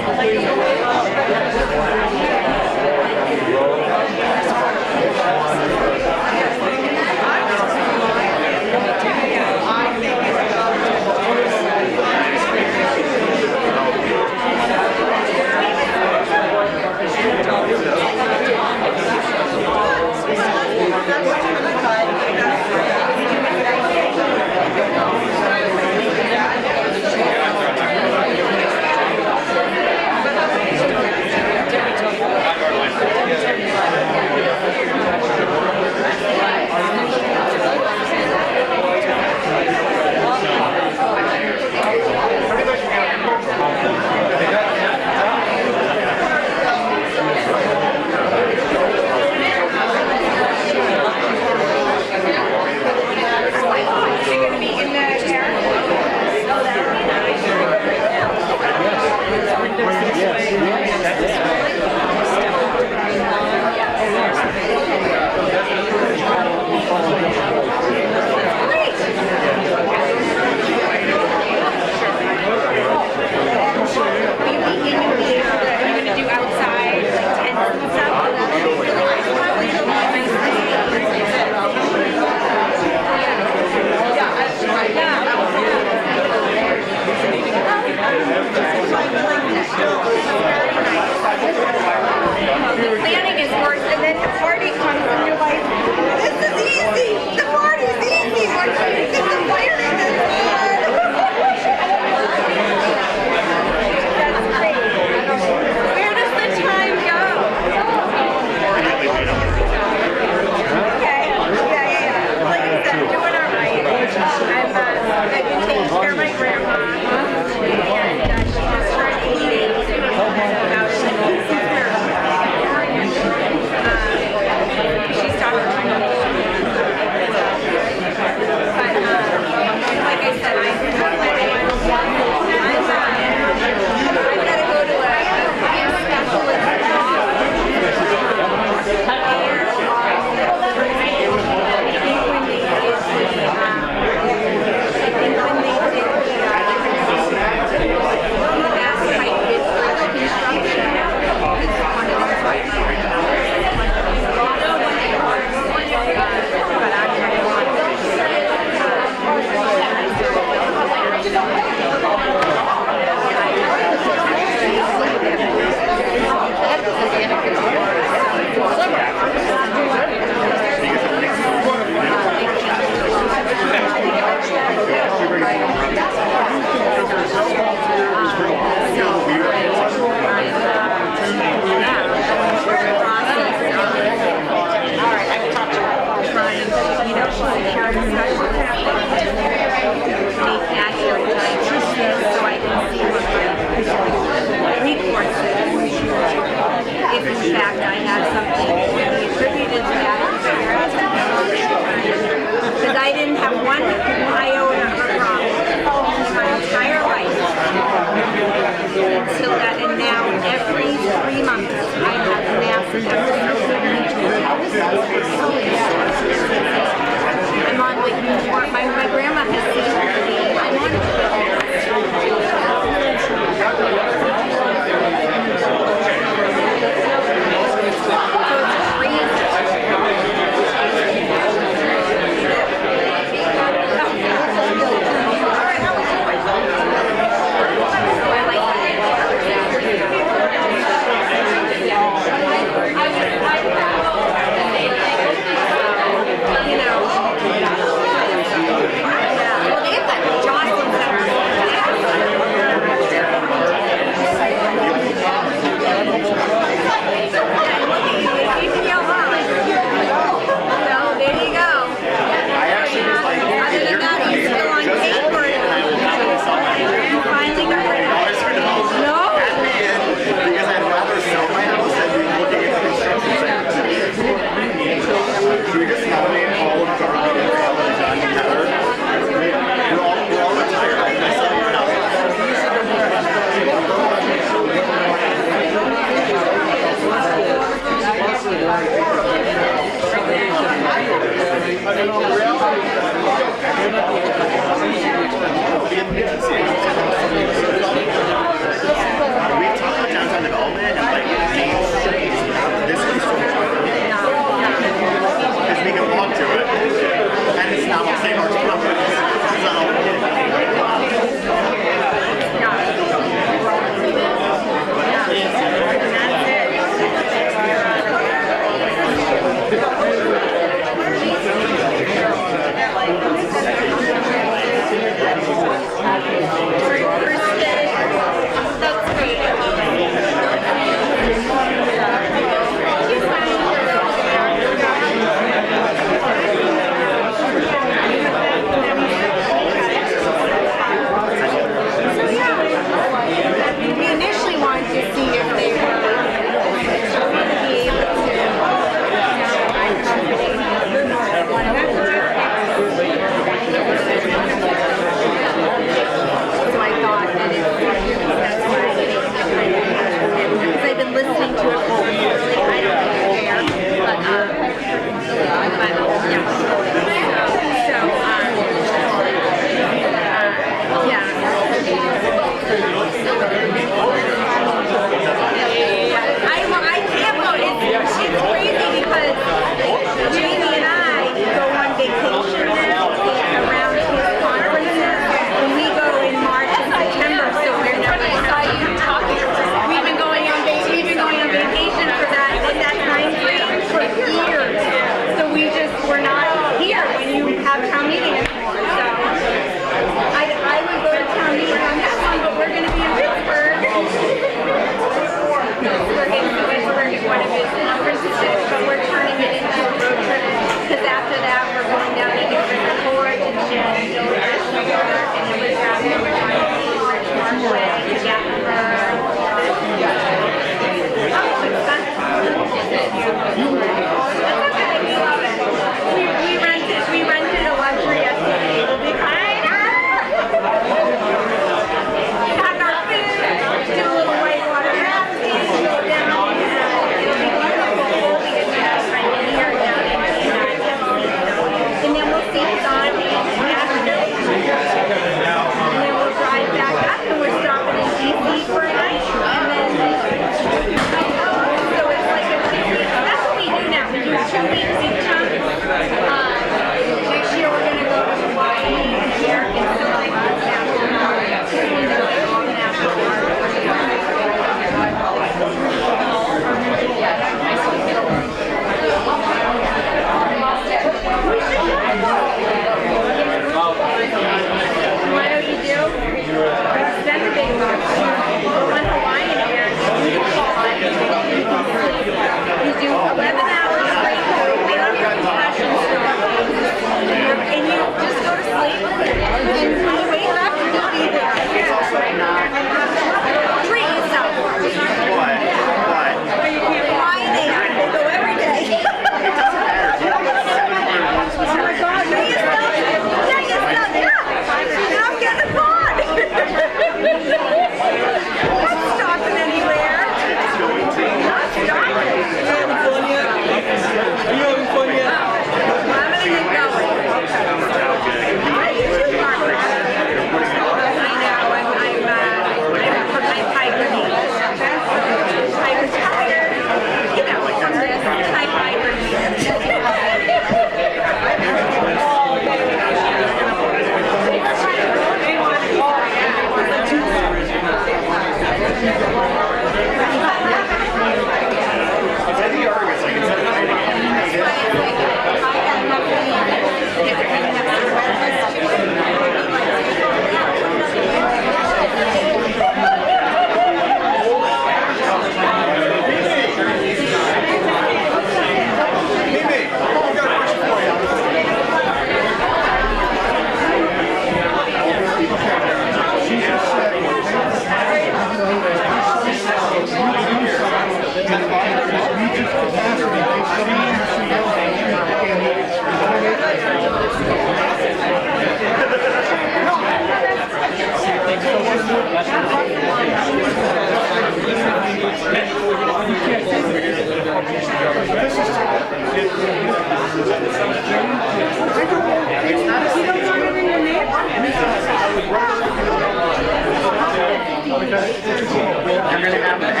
They're gonna happen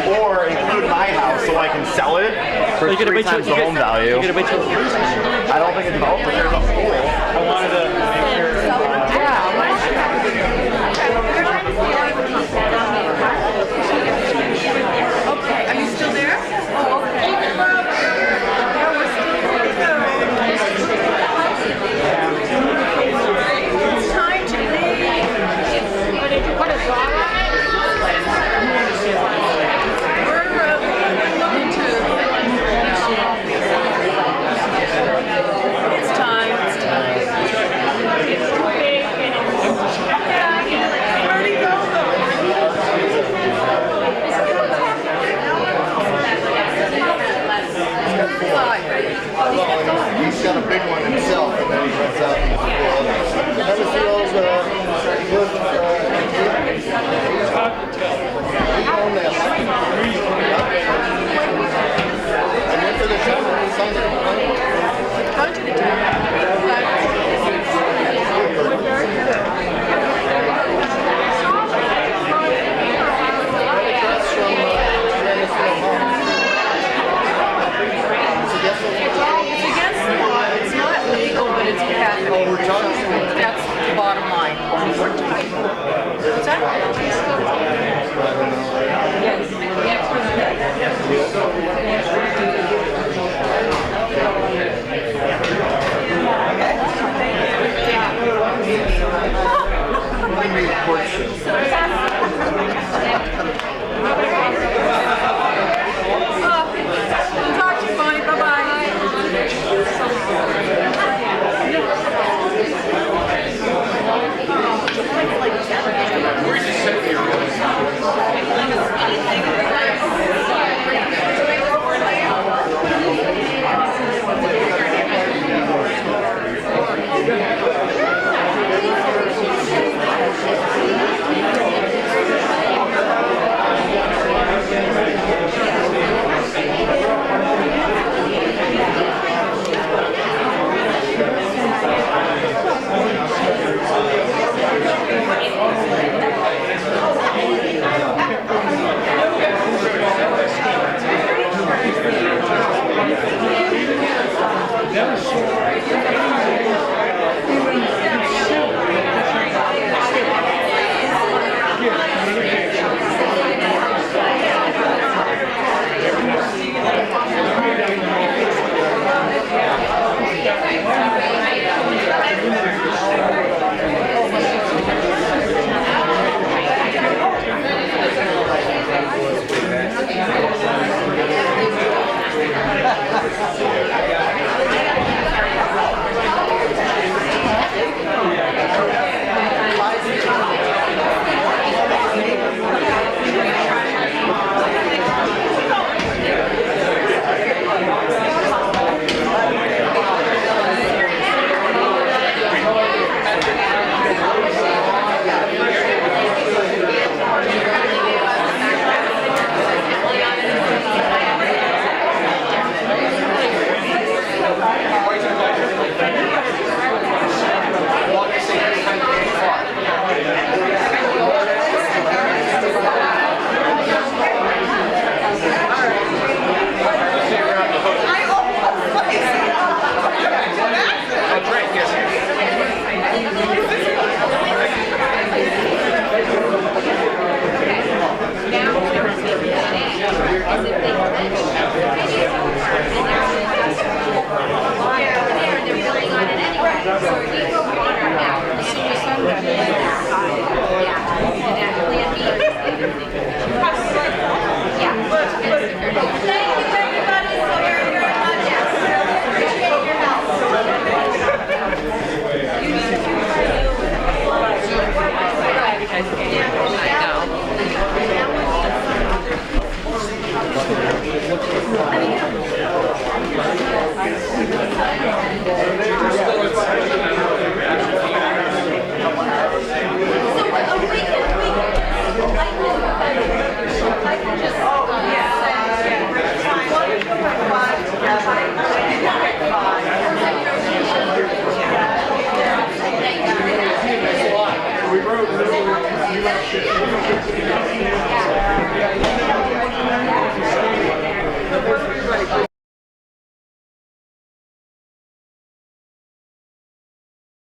Or include my house so I can sell it for 3 times the home value. You're gonna wait till the police station? I don't think it's developed, but there's a hole. I wanted to make sure. Okay, are you still there? Oh, okay. Yeah, we're still It's time to leave. What is wrong? It's time. Where'd he go He's got a big one himself, and then he runs out and never see those he owned that land. I went to the town and signed a complaint. Go to the town. It's against the law. It's not legal, but it's happening. That's the bottom line. What's that? Talk to you, Bonnie. Bye-bye. They're building on it anyway. So you go We don't ship.